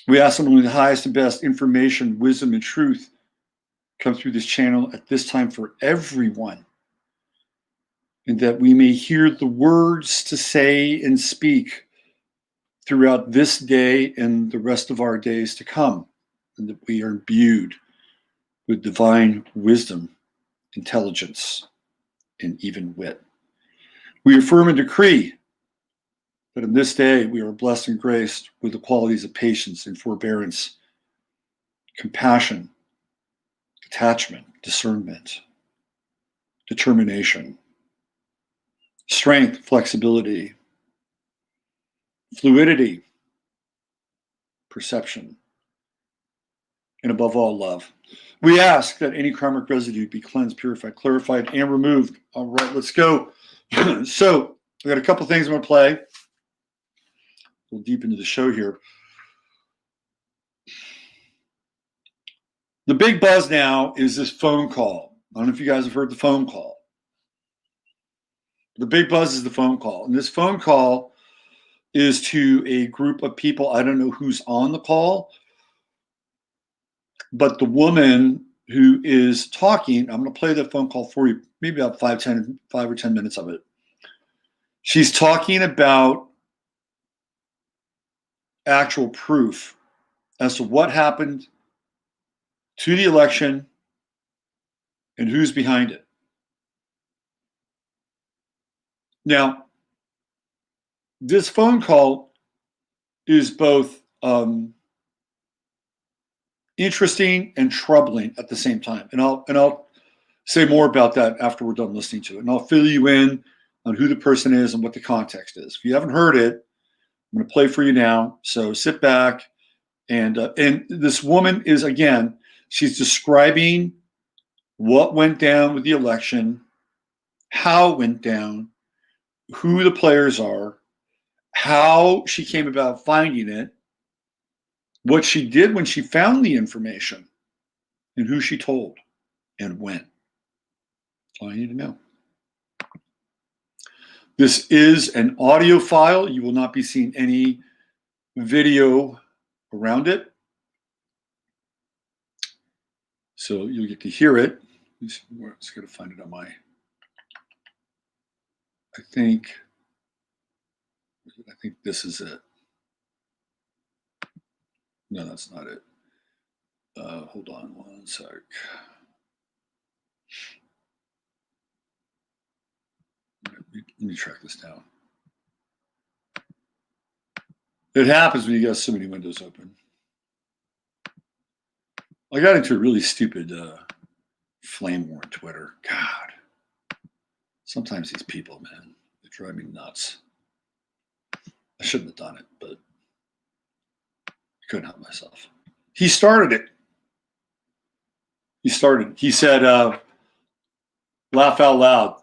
We ask them only the highest and best information, wisdom, and truth come through this channel at this time for everyone, and that we may hear the words to say and speak throughout this day and the rest of our days to come, and that we are imbued with divine wisdom, intelligence, and even wit. We affirm and decree that in this day we are blessed and graced with the qualities of patience and forbearance, compassion, detachment, discernment, determination, strength, flexibility, fluidity, perception, and above all, love. We ask that any karmic residue be cleansed, purified, clarified, and removed. All right, let's go. So we got a couple things I'm going to play. A little deep into the show here. The big buzz now is this phone call. I don't know if you guys have heard the phone call. The big buzz is the phone call. And this phone call is to a group of people. I don't know who's on the call, but the woman who is talking, I'm going to play the phone call for you, maybe about 5 or 10 minutes of it. She's talking about actual proof as to what happened to the election and who's behind it. Now, this phone call is both interesting and troubling at the same time. And I'll say more about that after we're done listening to it. And I'll fill you in on who the person is and what the context is. If you haven't heard it, I'm going to play for you now. So sit back. And this woman is, again, she's describing what went down with the election, how it went down, who the players are, how she came about finding it, what she did when she found the information, and who she told, and when. That's all you need to know. This is an audio file. You will not be seeing any video around it. So you'll get to hear it. Let's go to find it on my, I think this is it. No, that's not it. Hold on one sec. Let me track this down. It happens when you got so many windows open. I got into a really stupid flame war on Twitter. God. Sometimes these people, man, they drive me nuts. I shouldn't have done it, but I couldn't help myself. He started it. He said, laugh out loud.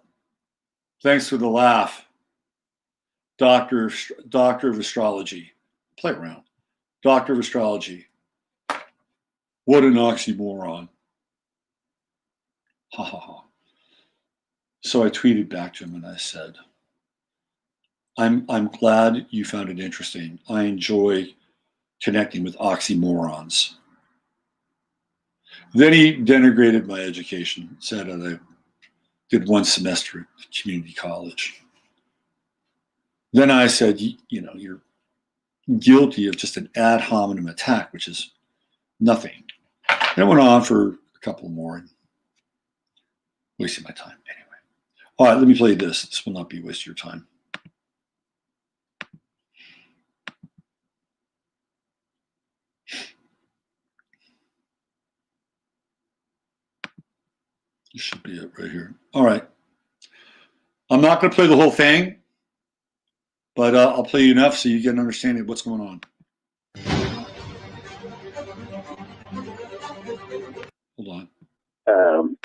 Thanks for the laugh. Doctor of astrology. Play around. Doctor of astrology. What an oxymoron. Ha ha ha. So I tweeted back to him and I said, I'm glad you found it interesting. I enjoy connecting with oxymorons. Then he denigrated my education, said that I did one semester at community college. Then I said, you're guilty of just an ad hominem attack, which is nothing. And it went on for a couple more and wasting my time anyway. All right, let me play you this. This will not be a waste of your time. This should be it right here. All right. I'm not going to play the whole thing, but I'll play you enough so you get an understanding of what's going on. Hold on.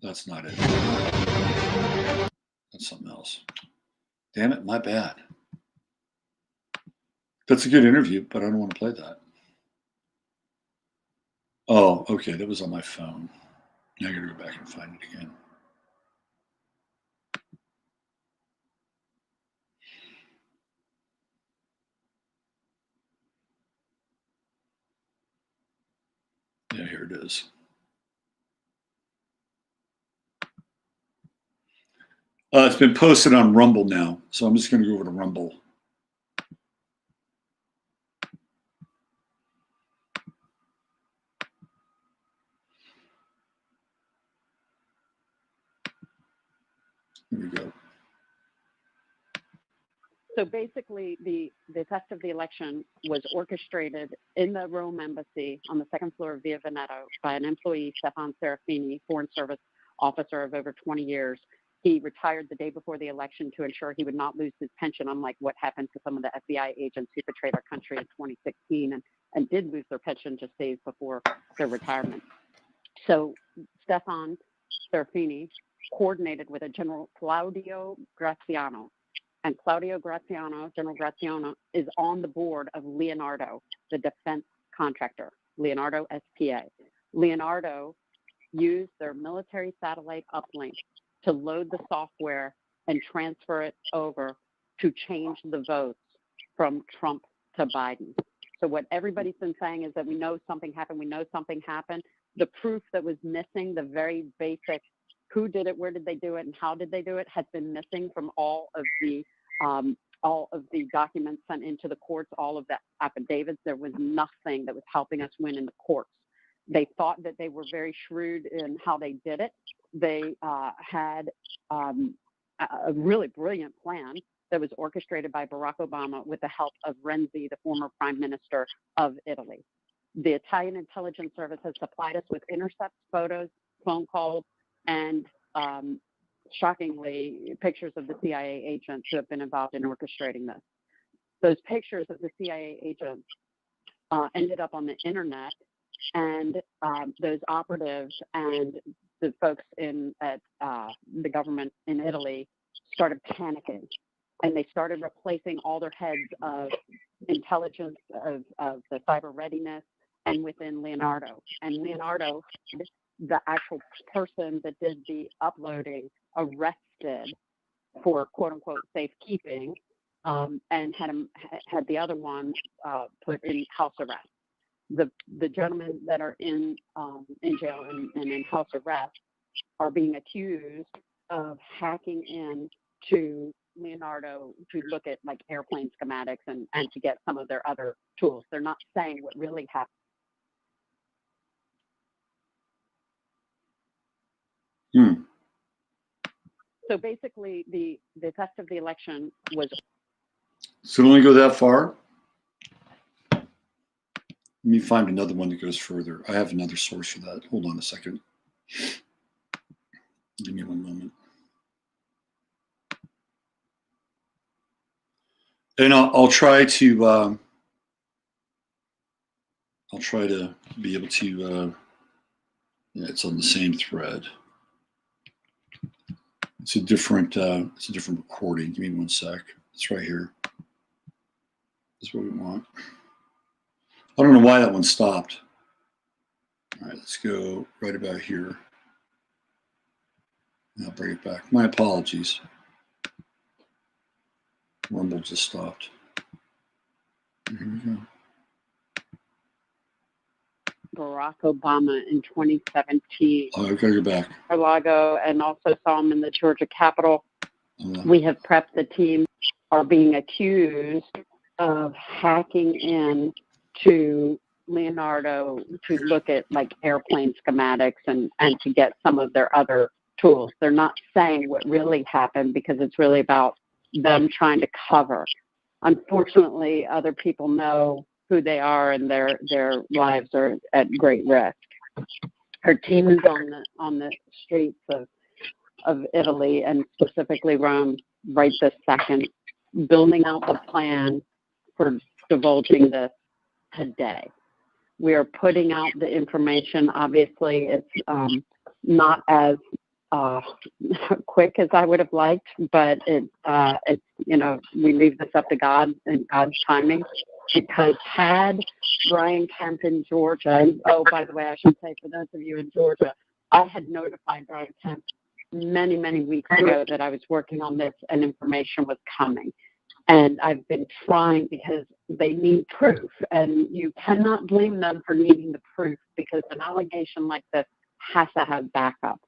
That's not it. That's something else. Damn it, my bad. That's a good interview, but I don't want to play that. Oh, okay, that was on my phone. Now I gotta go back and find it again. Yeah, here it is. It's been posted on Rumble now, so I'm just going to go over to Rumble. Here we go. So basically, the theft of the election was orchestrated in the Rome embassy on the second floor of Via Veneto by an employee, Stefan Serafini, Foreign Service officer of over 20 years. He retired the day before the election to ensure he would not lose his pension, unlike what happened to some of the FBI agents who betrayed our country in 2016 and did lose their pension just days before their retirement. So Stefan Serafini coordinated with a General Claudio Graziano. And Claudio Graziano, General Graziano, is on the board of Leonardo, the defense contractor, Leonardo SPA. Leonardo used their military satellite uplink to load the software and transfer it over to change the votes from Trump to Biden. So what everybody's been saying is that we know something happened, The proof that was missing, the very basic who did it, where did they do it, and how did they do it, has been missing from all of the documents sent into the courts, all of the affidavits. There was nothing that was helping us win in the courts. They thought that they were very shrewd in how they did it. They had a really brilliant plan that was orchestrated by Barack Obama with the help of Renzi, the former prime minister of Italy. The Italian intelligence service has supplied us with intercepts, photos, phone calls, and shockingly, pictures of the CIA agents who have been involved in orchestrating this. Those pictures of the CIA agents ended up on the internet, and those operatives and the folks at the government in Italy started panicking, and they started replacing all their heads of intelligence of the cyber readiness, and within Leonardo. And Leonardo, the actual person that did the uploading, arrested for quote unquote safekeeping, and had the other one put in house arrest. The gentlemen that are in jail and in house arrest are being accused of hacking in to Leonardo to look at like airplane schematics and to get some of their other tools. They're not saying what really happened. So basically, the theft of the election was. So it only go that far? Let me find another one that goes further. I have another source for that. Hold on a second. Give me one moment. And I'll try to be able to. Yeah, it's on the same thread. It's a different recording. Give me one sec. It's right here. That's what we want. I don't know why that one stopped. All right, let's go right about here. I'll bring it back. My apologies. Rumble just stopped. Here we go. Barack Obama in 2017. Oh, I've got to go back. Mar-a-Lago, and also saw him in the Georgia Capitol. We have prepped the team, are being accused of hacking in to Leonardo to look at like airplane schematics and to get some of their other tools. They're not saying what really happened because it's really about them trying to cover. Unfortunately, other people know who they are and their lives are at great risk. Her team is on the streets of Italy and specifically Rome right this second, building out the plan for divulging this today. We are putting out the information. Obviously, it's not as quick as I would have liked, but it's we leave this up to God and God's timing. Because had Brian Kemp in Georgia, and oh, by the way, I should say for those of you in Georgia, I had notified Brian Kemp many, many weeks ago that I was working on this and information was coming. And I've been trying because they need proof. And you cannot blame them for needing the proof because an allegation like this has to have backup.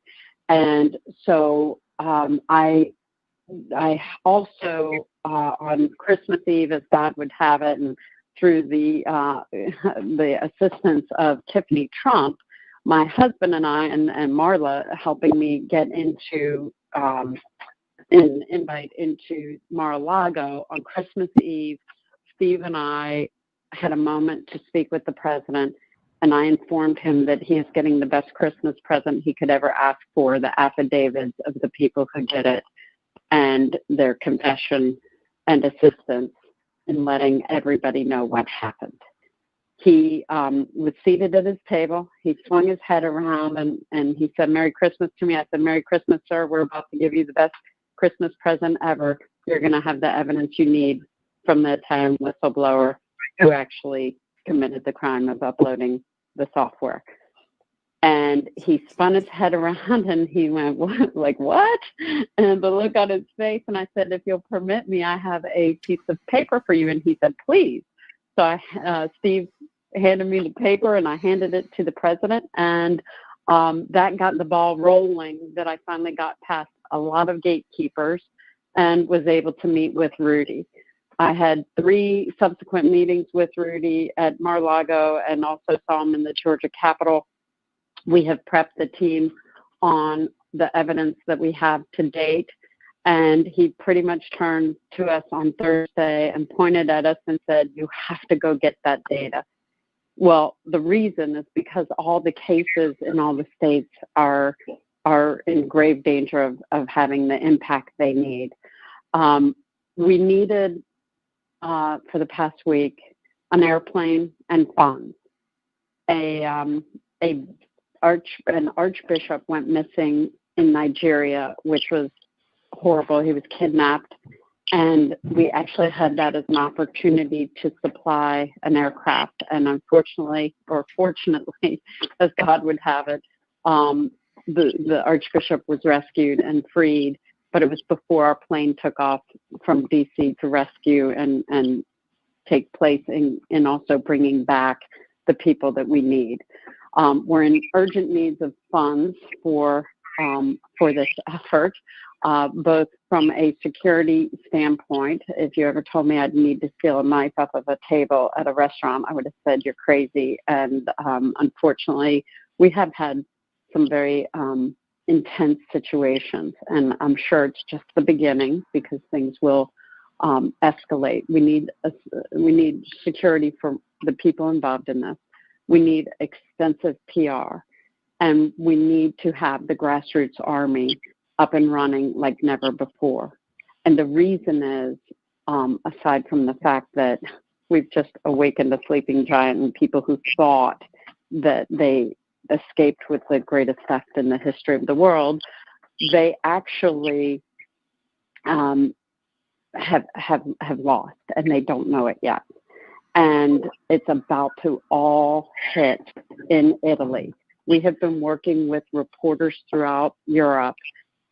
And so I also, on Christmas Eve, as God would have it, and through the assistance of Tiffany Trump, my husband and I, and Marla helping me get into an invite into Mar-a-Lago on Christmas Eve, Steve and I had a moment to speak with the president, and I informed him that he is getting the best Christmas present he could ever ask for, the affidavits of the people who did it, and their confession and assistance in letting everybody know what happened. He was seated at his table. He swung his head around and he said, "Merry Christmas" to me. I said, "Merry Christmas, sir. We're about to give you the best Christmas present ever. You're going to have the evidence you need from the Italian whistleblower who actually committed the crime of uploading the software." And he spun his head around and he went, "What? Like what?" And the look on his face, and I said, "If you'll permit me, I have a piece of paper for you." And he said, "Please." So Steve handed me the paper and I handed it to the president, and that got the ball rolling, that I finally got past a lot of gatekeepers and was able to meet with Rudy. I had 3 subsequent meetings with Rudy at Mar-a-Lago and also saw him in the Georgia Capitol. We have prepped the team on the evidence that we have to date, and he pretty much turned to us on Thursday and pointed at us and said, "You have to go get that data." Well, the reason is because all the cases in all the states are in grave danger of having the impact they need. We needed, for the past week, an airplane and funds. An archbishop went missing in Nigeria, which was horrible. He was kidnapped, And we actually had that as an opportunity to supply an aircraft. And unfortunately, or fortunately, as God would have it, the Archbishop was rescued and freed, but it was before our plane took off from D.C. to rescue and take place in also bringing back the people that we need. We're in urgent needs of funds for this effort. Both from a security standpoint. If you ever told me I'd need to steal a knife off of a table at a restaurant, I would have said you're crazy. And unfortunately, we have had some very intense situations, and I'm sure it's just the beginning because things will escalate. We need security for the people involved in this. We need extensive PR, and we need to have the grassroots army up and running like never before. And the reason is, aside from the fact that we've just awakened a sleeping giant and people who thought that they escaped with the greatest theft in the history of the world, they actually have lost, and they don't know it yet. And it's about to all hit in Italy. We have been working with reporters throughout Europe,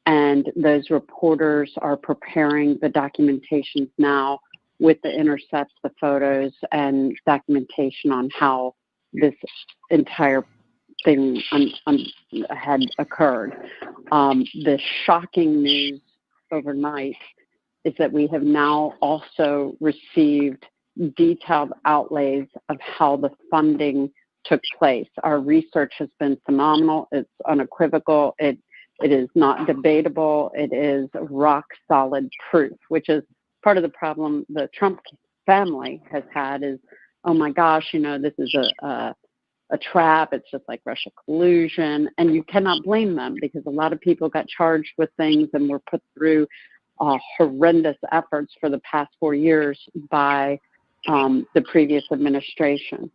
and those reporters are preparing the documentations now with the intercepts, the photos, and documentation on how this entire thing had occurred. The shocking news overnight is that we have now also received detailed outlays of how the funding took place. Our research has been phenomenal. It's unequivocal. It is not debatable. It is rock solid proof, which is part of the problem the Trump family has had is, oh my gosh, this is a trap. It's just like Russia collusion. And you cannot blame them because a lot of people got charged with things and were put through horrendous efforts for the past 4 years by the previous administration.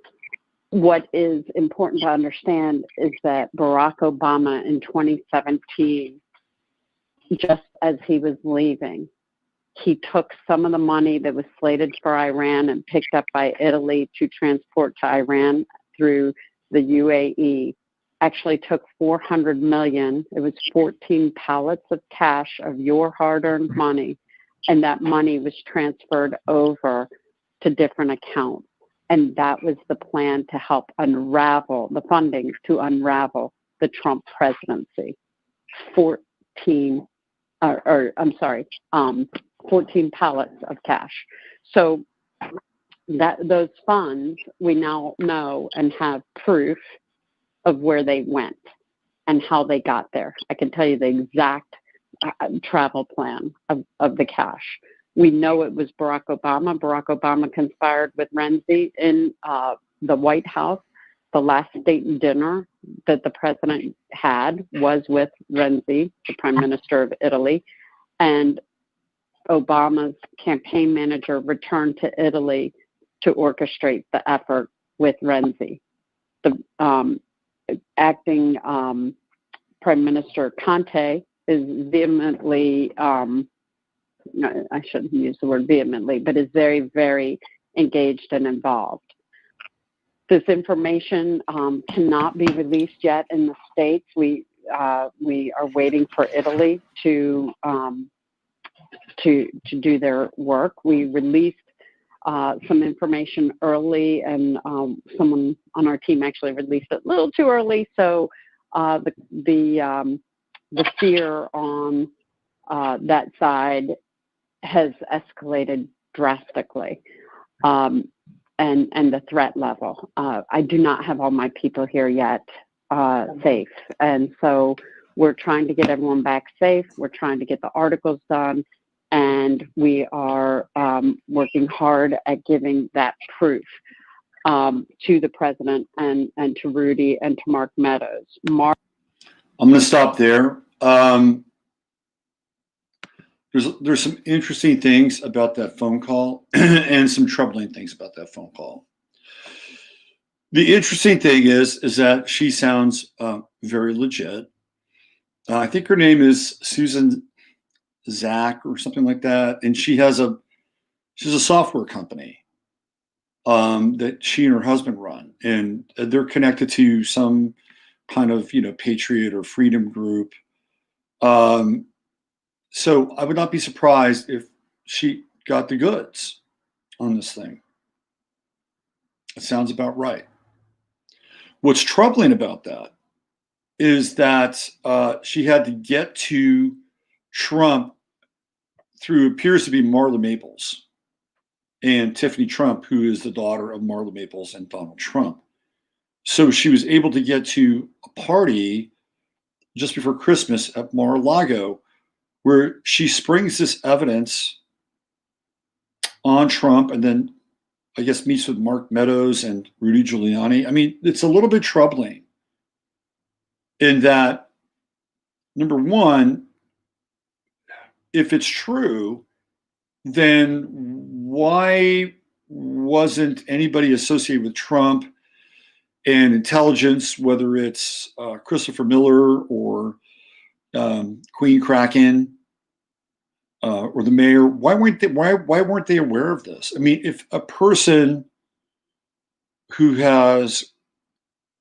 What is important to understand is that Barack Obama in 2017, just as he was leaving, he took some of the money that was slated for Iran and picked up by Italy to transport to Iran through the UAE, actually took $400 million. It was 14 pallets of cash of your hard-earned money, and that money was transferred over to different accounts. And that was the plan to help unravel the funding to unravel the Trump presidency. 14 pallets of cash. So those funds, we now know and have proof of where they went and how they got there. I can tell you the exact travel plan of the cash. We know it was Barack Obama. Barack Obama conspired with Renzi in the White House. The last state dinner that the president had was with Renzi, the prime minister of Italy. And Obama's campaign manager returned to Italy to orchestrate the effort with Renzi. The acting Prime Minister Conte is vehemently no, I shouldn't use the word vehemently, but is very, very engaged and involved. This information cannot be released yet in the States. We are waiting for Italy to do their work. We released some information early, and someone on our team actually released it a little too early. So the fear on that side has escalated drastically, and the threat level. I do not have all my people here yet safe, and so we're trying to get everyone back safe. We're trying to get the articles done, and we are working hard at giving that proof to the president and to Rudy and to Mark Meadows. I'm going to stop there. There's some interesting things about that phone call and some troubling things about that phone call. The interesting thing is that she sounds very legit. I think her name is Susan Zach or something like that, and she's a software company that she and her husband run, and they're connected to some kind of patriot or freedom group. So I would not be surprised if she got the goods on this thing. It sounds about right. What's troubling about that is that she had to get to Trump through appears to be Marla Maples and Tiffany Trump, who is the daughter of Marla Maples and Donald Trump. So she was able to get to a party just before Christmas at Mar-a-Lago where she springs this evidence on Trump and then I guess meets with Mark Meadows and Rudy Giuliani. I mean, it's a little bit troubling in that, number one, if it's true, then why wasn't anybody associated with Trump and intelligence, whether it's Christopher Miller or Queen Kraken or the mayor, why weren't they aware of this? I mean, if a person who has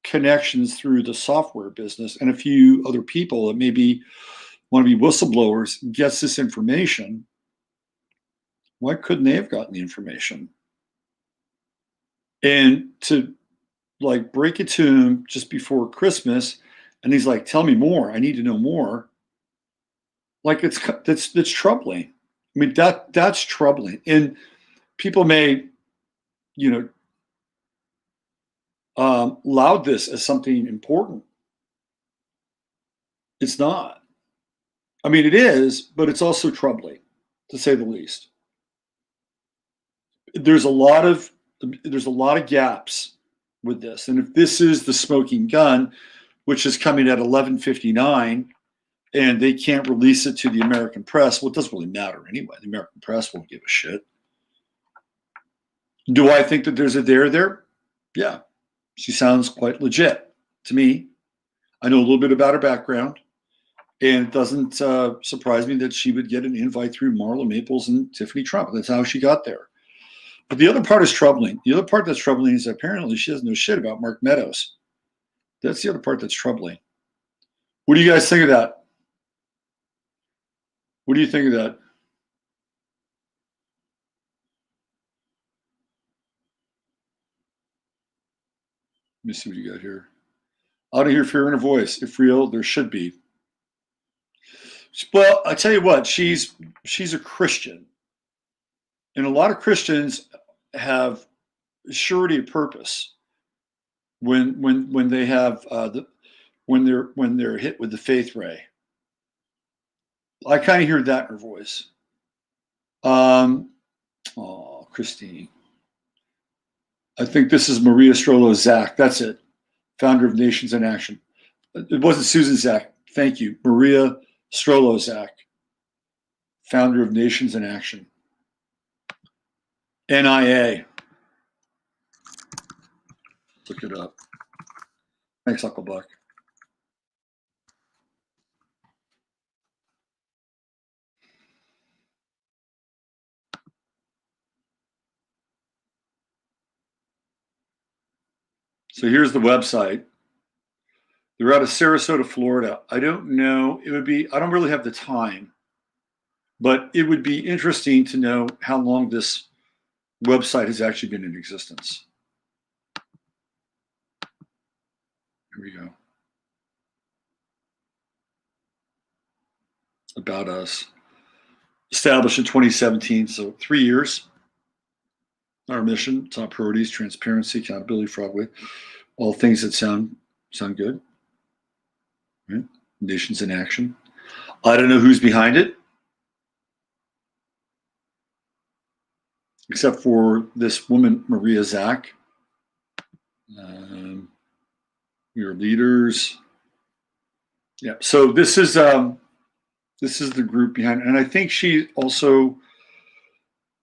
connections through the software business and a few other people that maybe want to be whistleblowers gets this information, why couldn't they have gotten the information? And to like break it to him just before Christmas, and he's like, "Tell me more. I need to know more." Like that's troubling. I mean that's troubling, and people may, laud this as something important. It's not. I mean, it is, but it's also troubling, to say the least. There's a lot of gaps with this, and if this is the smoking gun, which is coming at 11:59, and they can't release it to the American press, well, it doesn't really matter anyway. The American press won't give a shit. Do I think that there's a dare there? Yeah, she sounds quite legit to me. I know a little bit about her background. And it doesn't surprise me that she would get an invite through Marla Maples and Tiffany Trump. That's how she got there. But the other part is troubling. The other part that's troubling is apparently she doesn't know shit about Mark Meadows. That's the other part that's troubling. What do you guys think of that? What do you think of that? Let me see what you got here. Out of here, fear in her voice. If real, there should be. Well, I tell you what, she's a Christian, and a lot of Christians have surety of purpose when they have when they're hit with the faith ray. I kind of hear that in her voice. Oh, Christine. I think this is Maria Strollo Zach. That's it. Founder of Nations in Action. It wasn't Susan Zach. Thank you. Maria Strollo Zach. Founder of Nations in Action. NIA. Look it up. Thanks, Uncle Buck. So here's the website. They're out of Sarasota, Florida. I don't know. I don't really have the time, but it would be interesting to know how long this website has actually been in existence. Here we go. About us. Established in 2017, so 3 years. Our mission, top priorities, transparency, accountability, fraud, all things that sound good. Right? Nations in Action. I don't know who's behind it, except for this woman, Maria Zach. Your leaders. Yeah. So this is the group behind it. And I think she also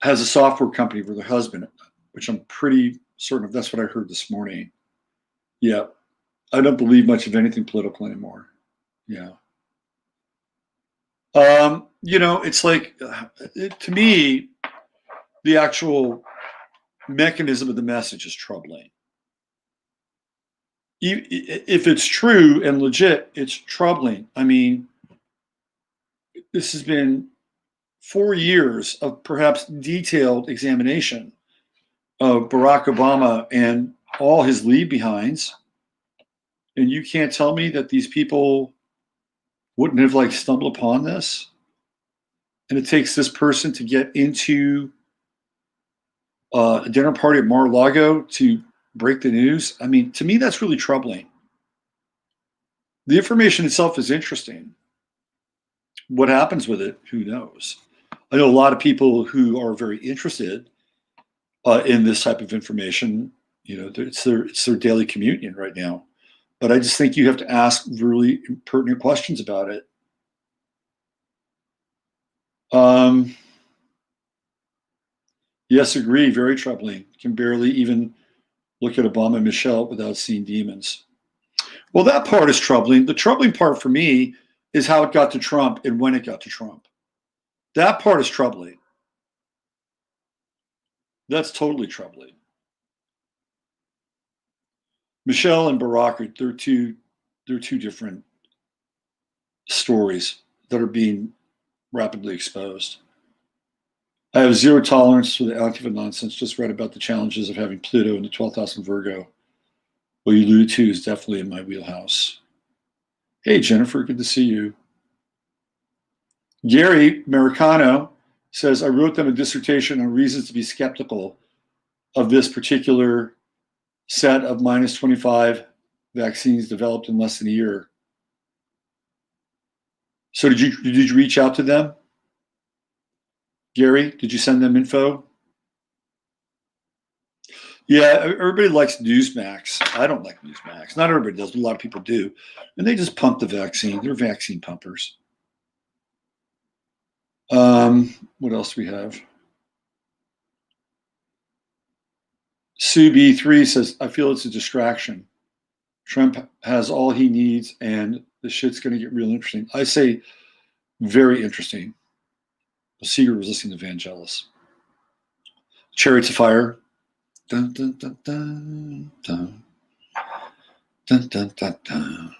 has a software company with her husband, which I'm pretty certain of. That's what I heard this morning. Yeah. I don't believe much of anything political anymore. Yeah. It's like, to me, the actual mechanism of the message is troubling. If it's true and legit, it's troubling. I mean, this has been 4 years of perhaps detailed examination of Barack Obama and all his leave behinds. And you can't tell me that these people wouldn't have stumbled upon this. And it takes this person to get into a dinner party at Mar-a-Lago to break the news. I mean, to me, that's really troubling. The information itself is interesting. What happens with it, who knows? I know a lot of people who are very interested in this type of information. It's their daily communion right now. But I just think you have to ask really pertinent questions about it. Yes, agree. Very troubling. Can barely even look at Obama and Michelle without seeing demons. Well, that part is troubling. The troubling part for me is how it got to Trump and when it got to Trump. That part is troubling. That's totally troubling. Michelle and Barack, they're two different stories that are being rapidly exposed. I have zero tolerance for the Antifa nonsense. Just read about the challenges of having Pluto in the 12th house in Virgo. What you alluded to is definitely in my wheelhouse. Hey, Jennifer, good to see you. Gary Americano says, I wrote them a dissertation on reasons to be skeptical of this particular set of minus 25 vaccines developed in less than a year. So did you reach out to them? Gary, did you send them info? Yeah, everybody likes Newsmax. I don't like Newsmax. Not everybody does, but a lot of people do. And they just pump the vaccine. They're vaccine pumpers. What else do we have? Sue B3 says, I feel it's a distraction. Trump has all he needs, and the shit's going to get real interesting. I say very interesting. The secret was listening to Vangelis. Chariots of Fire. Dun, dun, dun, dun, dun. Dun, dun, dun, dun.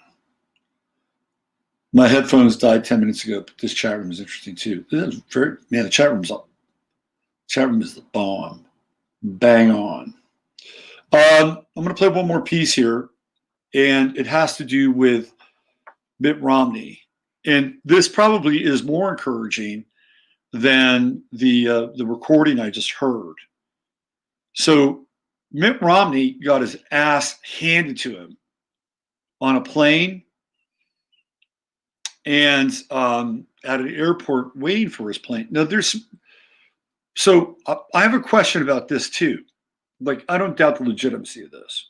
My headphones died 10 minutes ago, but this chat room is interesting too. The chat room's up. Chat room is the bomb. Bang on. I'm going to play one more piece here, and it has to do with Mitt Romney. And this probably is more encouraging than the recording I just heard. So Mitt Romney got his ass handed to him on a plane and at an airport waiting for his plane. Now so I have a question about this too. I don't doubt the legitimacy of this.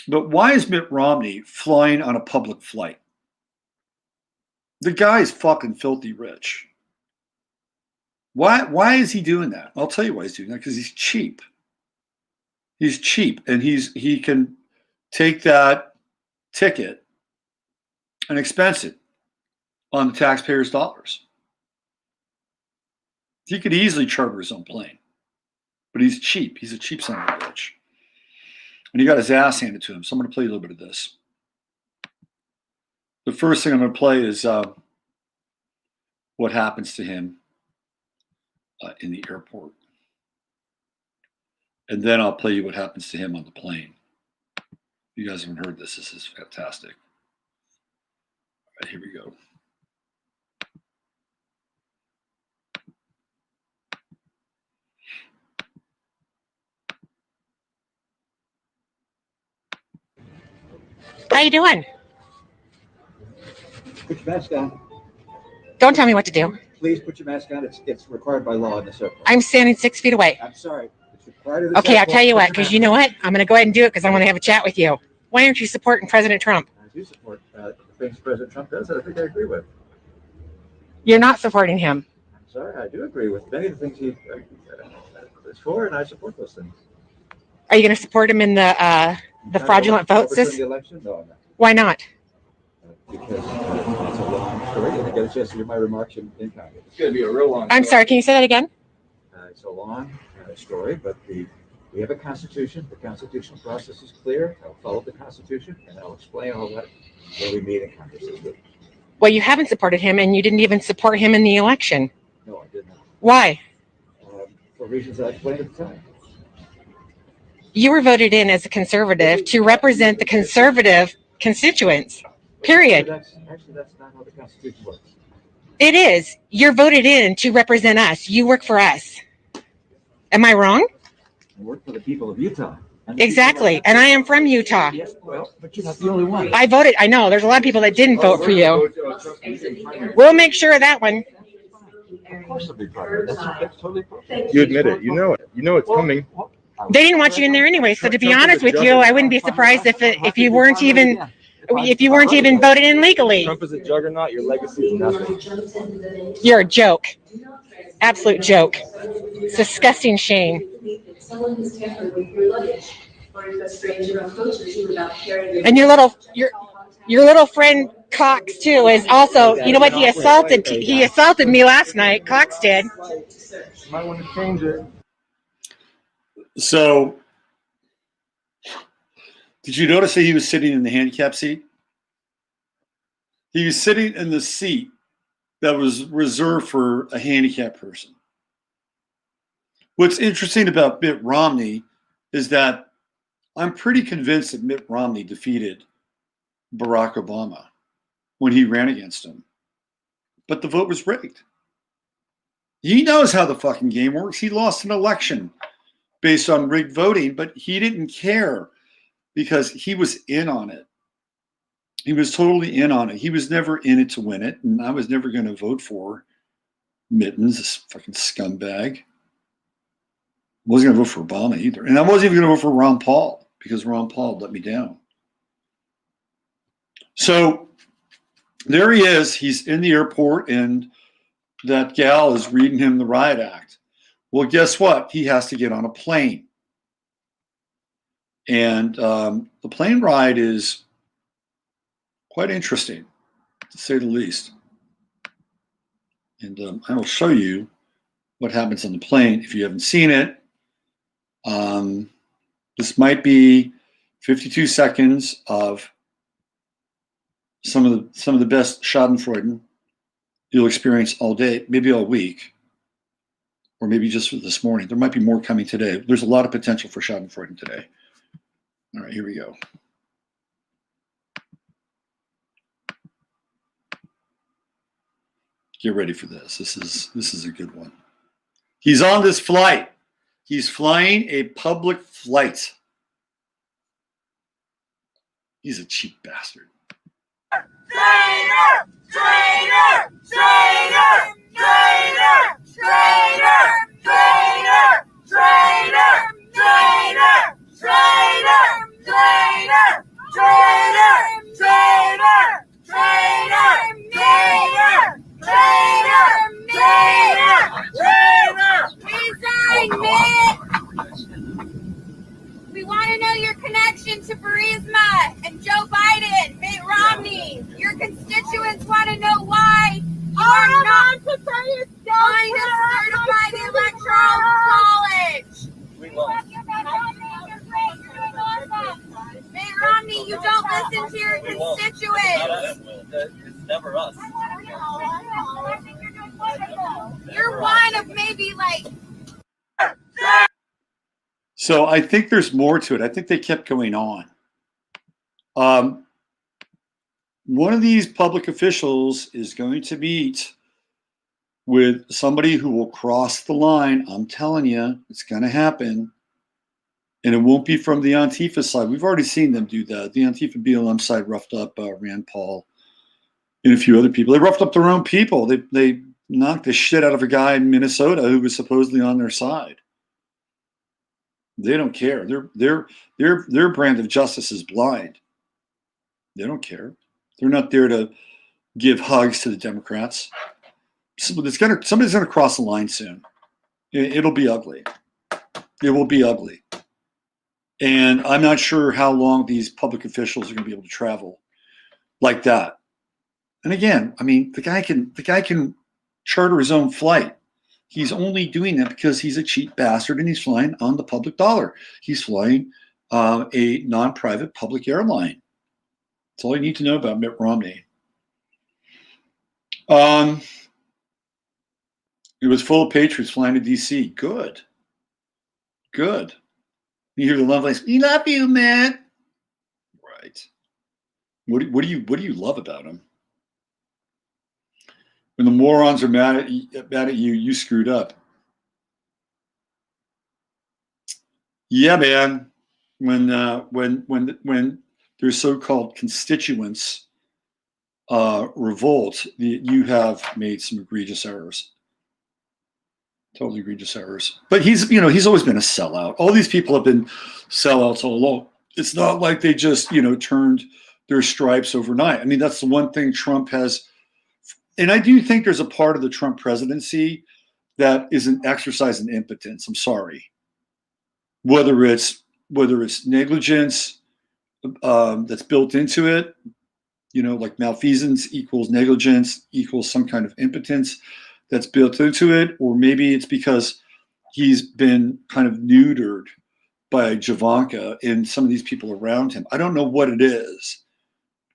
But why is Mitt Romney flying on a public flight? The guy is fucking filthy rich. Why is he doing that? I'll tell you why he's doing that, because he's cheap. He's cheap, and he can take that ticket and expense it on the taxpayers' dollars. He could easily charter his own plane, but he's cheap. He's a cheap son of a bitch. And he got his ass handed to him. So I'm going to play a little bit of this. The first thing I'm going to play is what happens to him in the airport. And then I'll play you what happens to him on the plane. If you guys haven't heard this, this is fantastic. All right, here we go. How you doing? Put your mask on. Don't tell me what to do. Please put your mask on. It's required by law in this airport. I'm standing 6 feet away. I'm sorry. It's required in this Okay, I'll airport. tell you Put what, your because mask you know on. what? I'm going to go ahead and do it because I want to have a chat with you. Why aren't you supporting President Trump? I do support the things President Trump does that I think I agree with. You're not supporting him. I'm sorry. I do agree with many of the things he is for, and I support those things. Are you going to support him in the fraudulent vote Overturn system? the election? No, I'm not. Why not? Because it's a long story. You didn't get a chance to read my remarks in Congress. It's going to be a real long I'm sorry, can you say that again? It's a long story, but we have a constitution. The constitutional process is clear. I'll follow the constitution, and I'll explain all that when we meet in Congress this week. Well, you haven't supported him, and you didn't even support him in the election. No, I did not. Why? For reasons I explained at the time. You were voted in as a conservative to represent the conservative constituents. Period. Actually, that's not how the Constitution works. It is. You're voted in to represent us. You work for us. Am I wrong? I work for the people of Utah. Exactly. And I am from Utah. Yes, well, but you're not the only one. I voted. I know. There's a lot of people that didn't vote for you. We'll make sure of that one. Of course I'll be part of it. That's totally perfect. You admit it. You know it. You know it's coming. They didn't want you in there anyway. So to be honest with you, I wouldn't be surprised if you weren't even voted in legally. Trump is a juggernaut. Your legacy is nothing. You're a joke. Absolute joke. It's a disgusting shame. Someone who's tampered with your luggage, or if a stranger approaches you without carrying your And your little friend Cox too is also. You know what? He assaulted me last night. Cox did. You might want to change it. So, did you notice that he was sitting in the handicap seat? He was sitting in the seat that was reserved for a handicapped person. What's interesting about Mitt Romney is that I'm pretty convinced that Mitt Romney defeated Barack Obama when he ran against him. But the vote was rigged. He knows how the fucking game works. He lost an election based on rigged voting, but he didn't care because he was in on it. He was totally in on it. He was never in it to win it, and I was never going to vote for Mittens, this fucking scumbag. Wasn't going to vote for Obama either. And I wasn't even going to vote for Ron Paul because Ron Paul let me down. So there he is. He's in the airport, and that gal is reading him the riot act. Well, guess what? He has to get on a plane. And the plane ride is quite interesting, to say the least. And I will show you what happens on the plane if you haven't seen it. This might be 52 seconds of some of the best Schadenfreude you'll experience all day, maybe all week, or maybe just this morning. There might be more coming today. There's a lot of potential for Schadenfreude today. All right, here we go. Get ready for this. This is a good one. He's on this flight. He's flying a public flight. He's a cheap bastard. Traitor! Traitor! Traitor! Traitor! Traitor! Traitor! Traitor! Traitor! Traitor! Traitor! Traitor! Traitor! Traitor! Traitor! Traitor! Resign, Mitt! We want to know your connection to Burisma and Joe Biden, Mitt Romney. Your constituents want to know why you are not going to certify the Electoral College. Mitt Romney, you don't listen to your constituents. It's never us. You're one of maybe like... So I think there's more to it. I think they kept going on. One of these public officials is going to meet with somebody who will cross the line. I'm telling you, it's going to happen. And it won't be from the Antifa side. We've already seen them do that. The Antifa BLM side roughed up Rand Paul and a few other people. They roughed up their own people. They knocked the shit out of a guy in Minnesota who was supposedly on their side. They don't care. Their brand of justice is blind. They don't care. They're not there to give hugs to the Democrats. Somebody's gonna cross the line soon. It'll be ugly. It will be ugly. And I'm not sure how long these public officials are going to be able to travel like that. And again, I mean, the guy can charter his own flight. He's only doing that because he's a cheap bastard and he's flying on the public dollar. He's flying a non-private public airline. That's all you need to know about Mitt Romney. It was full of patriots flying to D.C. Good. Good. You hear the love lines. We love you, Mitt. Right. What do you love about him? When the morons are mad at you, you screwed up. Yeah, man. When their so-called constituents revolt, you have made some egregious errors. Totally egregious errors. But he's always been a sellout. All these people have been sellouts all along. It's not like they just, turned their stripes overnight. I mean, that's the one thing Trump has. And I do think there's a part of the Trump presidency that is an exercise in impotence. I'm sorry. Whether it's negligence that's built into it, like malfeasance equals negligence equals some kind of impotence that's built into it, or maybe it's because he's been kind of neutered by Javanka and some of these people around him. I don't know what it is,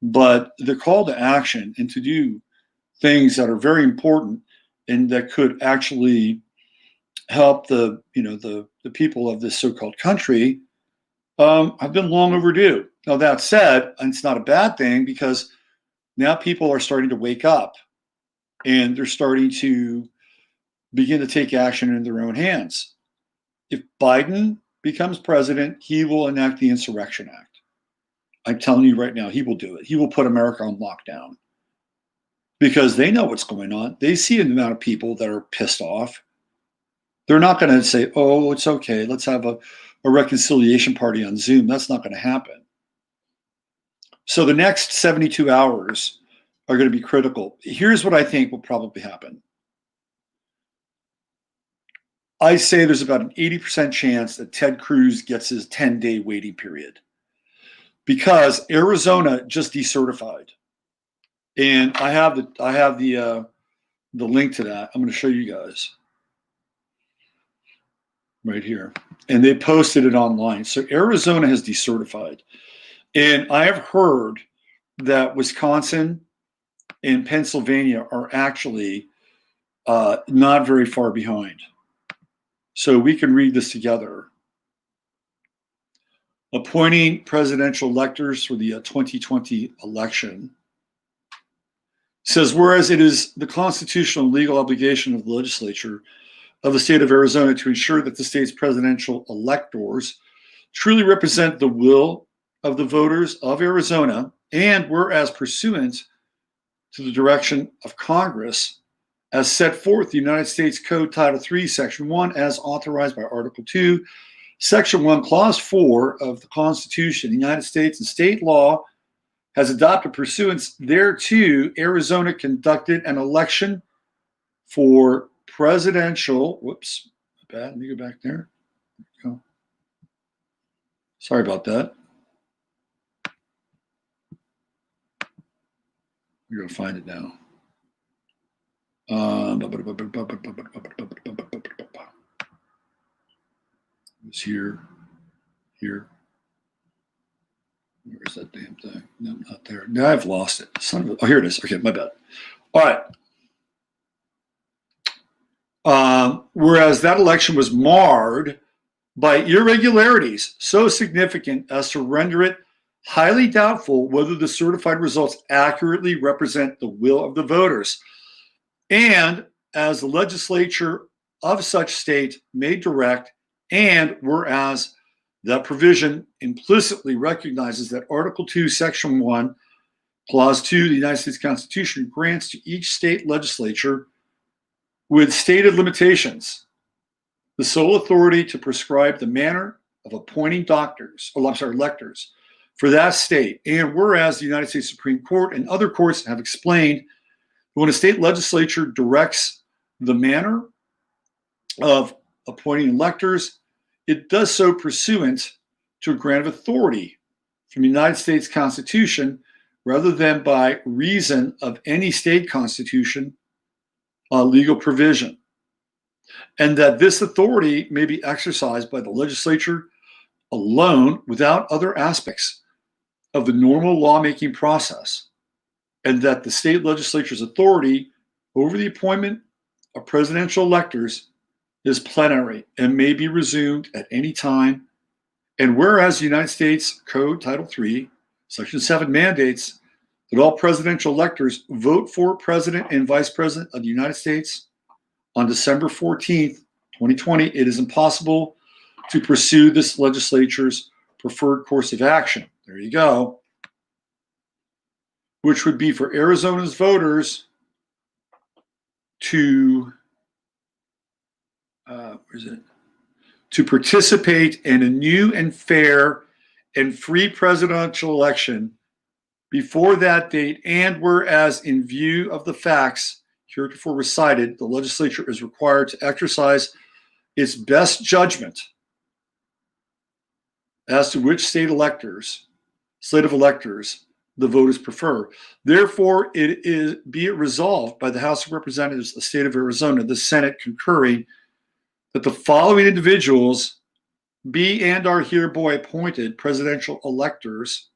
but the call to action and to do things that are very important and that could actually help the people of this so-called country have been long overdue. Now, that said, it's not a bad thing because now people are starting to wake up and they're starting to begin to take action in their own hands. If Biden becomes president, he will enact the Insurrection Act. I'm telling you right now, he will do it. He will put America on lockdown because they know what's going on. They see the amount of people that are pissed off. They're not going to say, oh, it's okay, let's have a reconciliation party on Zoom. That's not going to happen. So the next 72 hours are going to be critical. Here's what I think will probably happen. I say there's about an 80% chance that Ted Cruz gets his 10-day waiting period because Arizona just decertified. And I have the link to that. I'm going to show you guys right here. And they posted it online. So Arizona has decertified. And I have heard that Wisconsin and Pennsylvania are actually not very far behind. So we can read this together. Appointing presidential electors for the 2020 election says, whereas it is the constitutional and legal obligation of the legislature of the state of Arizona to ensure that the state's presidential electors truly represent the will of the voters of Arizona, and whereas pursuant to the direction of Congress, as set forth the United States Code Title III, Section 1, as authorized by Article 2, Section 1, Clause 4 of the Constitution of the United States and state law has adopted pursuant thereto, Arizona conducted an election for presidential, whoops, bad, let me go back there. Go. Sorry about that. We're going to find it now. It's here. Where's that damn thing? No, not there. Now I've lost it. Oh, here it is. Okay, my bad. All right. Whereas that election was marred by irregularities so significant as to render it highly doubtful whether the certified results accurately represent the will of the voters. And as the legislature of such state may direct, and whereas that provision implicitly recognizes that Article 2, Section 1, Clause 2 of the United States Constitution grants to each state legislature, with stated limitations, the sole authority to prescribe the manner of appointing electors for that state. And whereas the United States Supreme Court and other courts have explained when a state legislature directs the manner of appointing electors, it does so pursuant to a grant of authority from the United States Constitution rather than by reason of any state constitution, legal provision, and that this authority may be exercised by the legislature alone without other aspects of the normal lawmaking process, and that the state legislature's authority over the appointment of presidential electors is plenary and may be resumed at any time. And whereas the United States Code Title III, Section 7 mandates that all presidential electors vote for President and Vice President of the United States on December 14th, 2020, it is impossible to pursue this legislature's preferred course of action. There you go. Which would be for Arizona's voters to to participate in a new and fair and free presidential election before that date, and whereas in view of the facts heretofore recited, the legislature is required to exercise its best judgment as to which slate of electors the voters prefer. Therefore, be it resolved by the House of Representatives of the state of Arizona, the Senate concurring, that the following individuals be and are hereby appointed presidential electors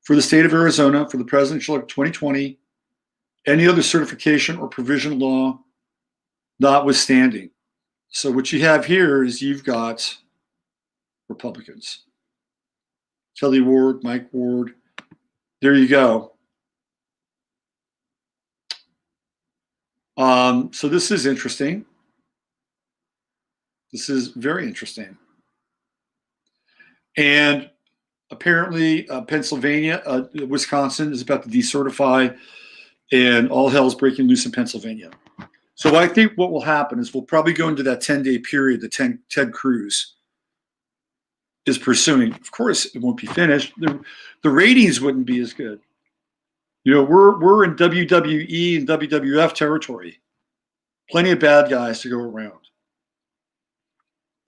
for the state of Arizona for the presidential election 2020, any other certification or provision law notwithstanding. So what you have here is you've got Republicans. Kelly Ward, Mike Ward. There you go. So this is interesting. This is very interesting. And apparently Pennsylvania, Wisconsin is about to decertify, and all hell's breaking loose in Pennsylvania. So I think what will happen is we'll probably go into that 10-day period that Ted Cruz is pursuing. Of course, it won't be finished. The ratings wouldn't be as good. You know, we're in WWE and WWF territory. Plenty of bad guys to go around.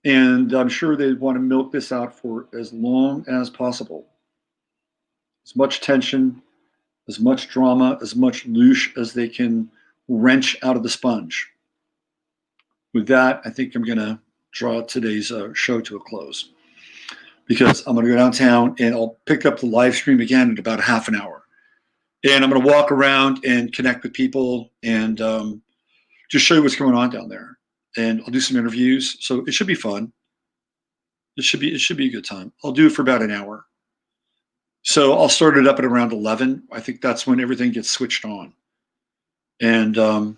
And I'm sure they'd want to milk this out for as long as possible. As much tension, as much drama, as much louche as they can wrench out of the sponge. With that, I think I'm going to draw today's show to a close, because I'm going to go downtown and I'll pick up the live stream again in about half an hour. And I'm going to walk around and connect with people and just show you what's going on down there. And I'll do some interviews. So it should be fun. It should be a good time. I'll do it for about an hour. So I'll start it up at around 11. I think that's when everything gets switched on. And so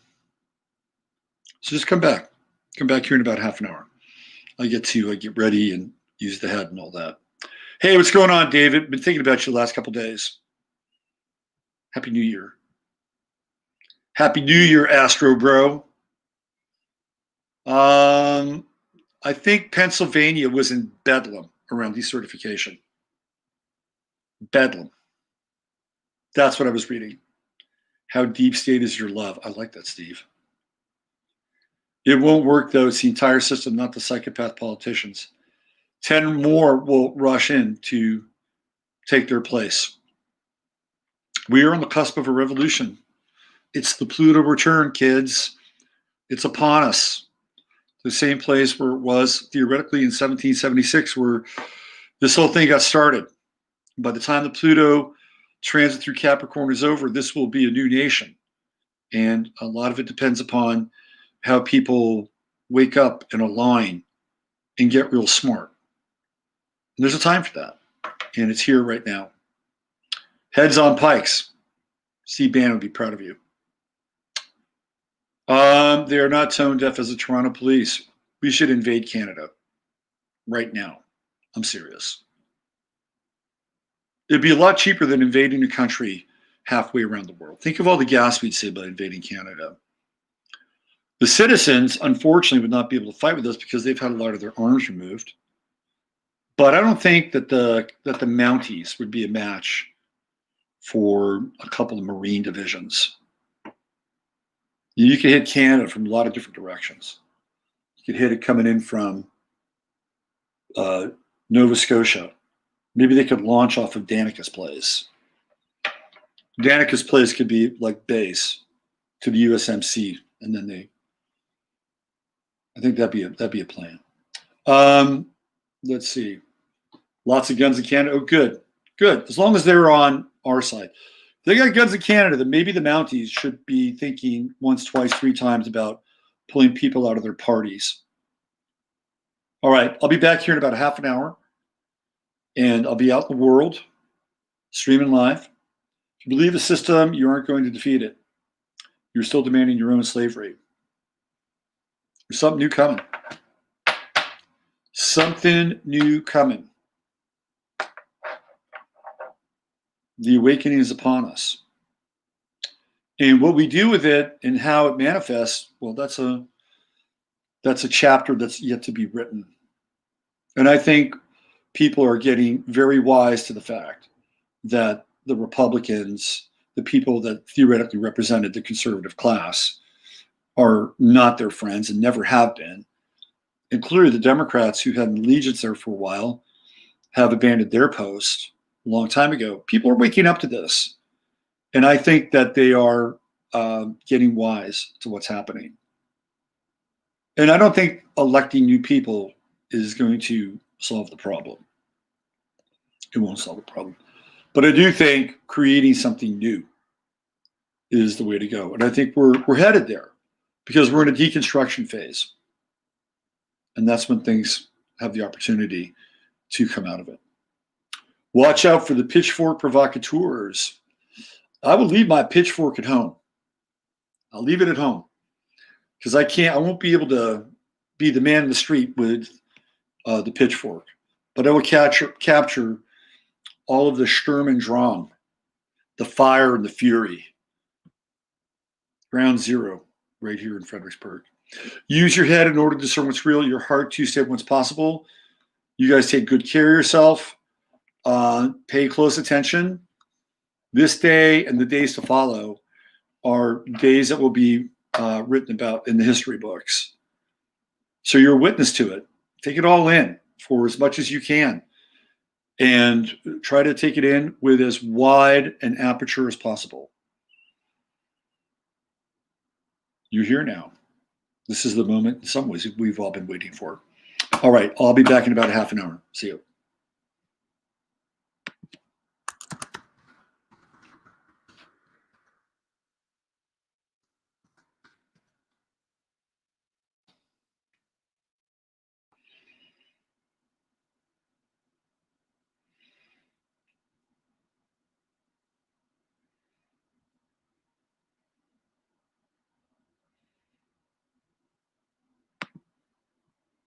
just come back. Come back here in about half an hour. I get to get ready and use the head and all that. Hey, what's going on, David? Been thinking about you the last couple of days. Happy New Year. Happy New Year, Astro Bro. I think Pennsylvania was in bedlam around decertification. Bedlam. That's what I was reading. How deep state is your love? I like that, Steve. It won't work, though. It's the entire system, not the psychopath politicians. 10 more will rush in to take their place. We are on the cusp of a revolution. It's the Pluto return, kids. It's upon us. The same place where it was theoretically in 1776, where this whole thing got started. By the time the Pluto transit through Capricorn is over, this will be a new nation. And a lot of it depends upon how people wake up and align and get real smart. And there's a time for that. And it's here right now. Heads on pikes. Steve Bannon would be proud of you. They are not tone deaf as the Toronto police. We should invade Canada right now. I'm serious. It'd be a lot cheaper than invading a country halfway around the world. Think of all the gas we'd save by invading Canada. The citizens, unfortunately, would not be able to fight with us because they've had a lot of their arms removed. But I don't think that the Mounties would be a match for a couple of Marine divisions. You could hit Canada from a lot of different directions. You could hit it coming in from Nova Scotia. Maybe they could launch off of Danica's place. Danica's place could be like base to the USMC, and then I think that'd be a plan. Let's see. Lots of guns in Canada. Oh, good. As long as they're on our side. If they got guns in Canada, then maybe the Mounties should be thinking once, twice, three times about pulling people out of their parties. All right. I'll be back here in about a half an hour, and I'll be out in the world streaming live. If you believe the system, you aren't going to defeat it. You're still demanding your own slavery. There's something new coming. Something new coming. The awakening is upon us. And what we do with it and how it manifests, well, that's a chapter that's yet to be written. And I think people are getting very wise to the fact that the Republicans, the people that theoretically represented the conservative class, are not their friends and never have been. And clearly the Democrats, who had an allegiance there for a while, have abandoned their post a long time ago. People are waking up to this. And I think that they are getting wise to what's happening. And I don't think electing new people is going to solve the problem. It won't solve the problem. But I do think creating something new is the way to go. And I think we're headed there because we're in a deconstruction phase. And that's when things have the opportunity to come out of it. Watch out for the pitchfork provocateurs. I will leave my pitchfork at home. I'll leave it at home because I won't be able to be the man in the street with the pitchfork, but I will capture all of the Sturm und Drang, the fire and the fury. Ground zero right here in Fredericksburg. Use your head in order to discern what's real, your heart to say what's possible. You guys take good care of yourself. Pay close attention. This day and the days to follow are days that will be written about in the history books. So you're a witness to it. Take it all in for as much as you can. And try to take it in with as wide an aperture as possible. You're here now. This is the moment, in some ways, we've all been waiting for. All right, I'll be back in about a half an hour. See you.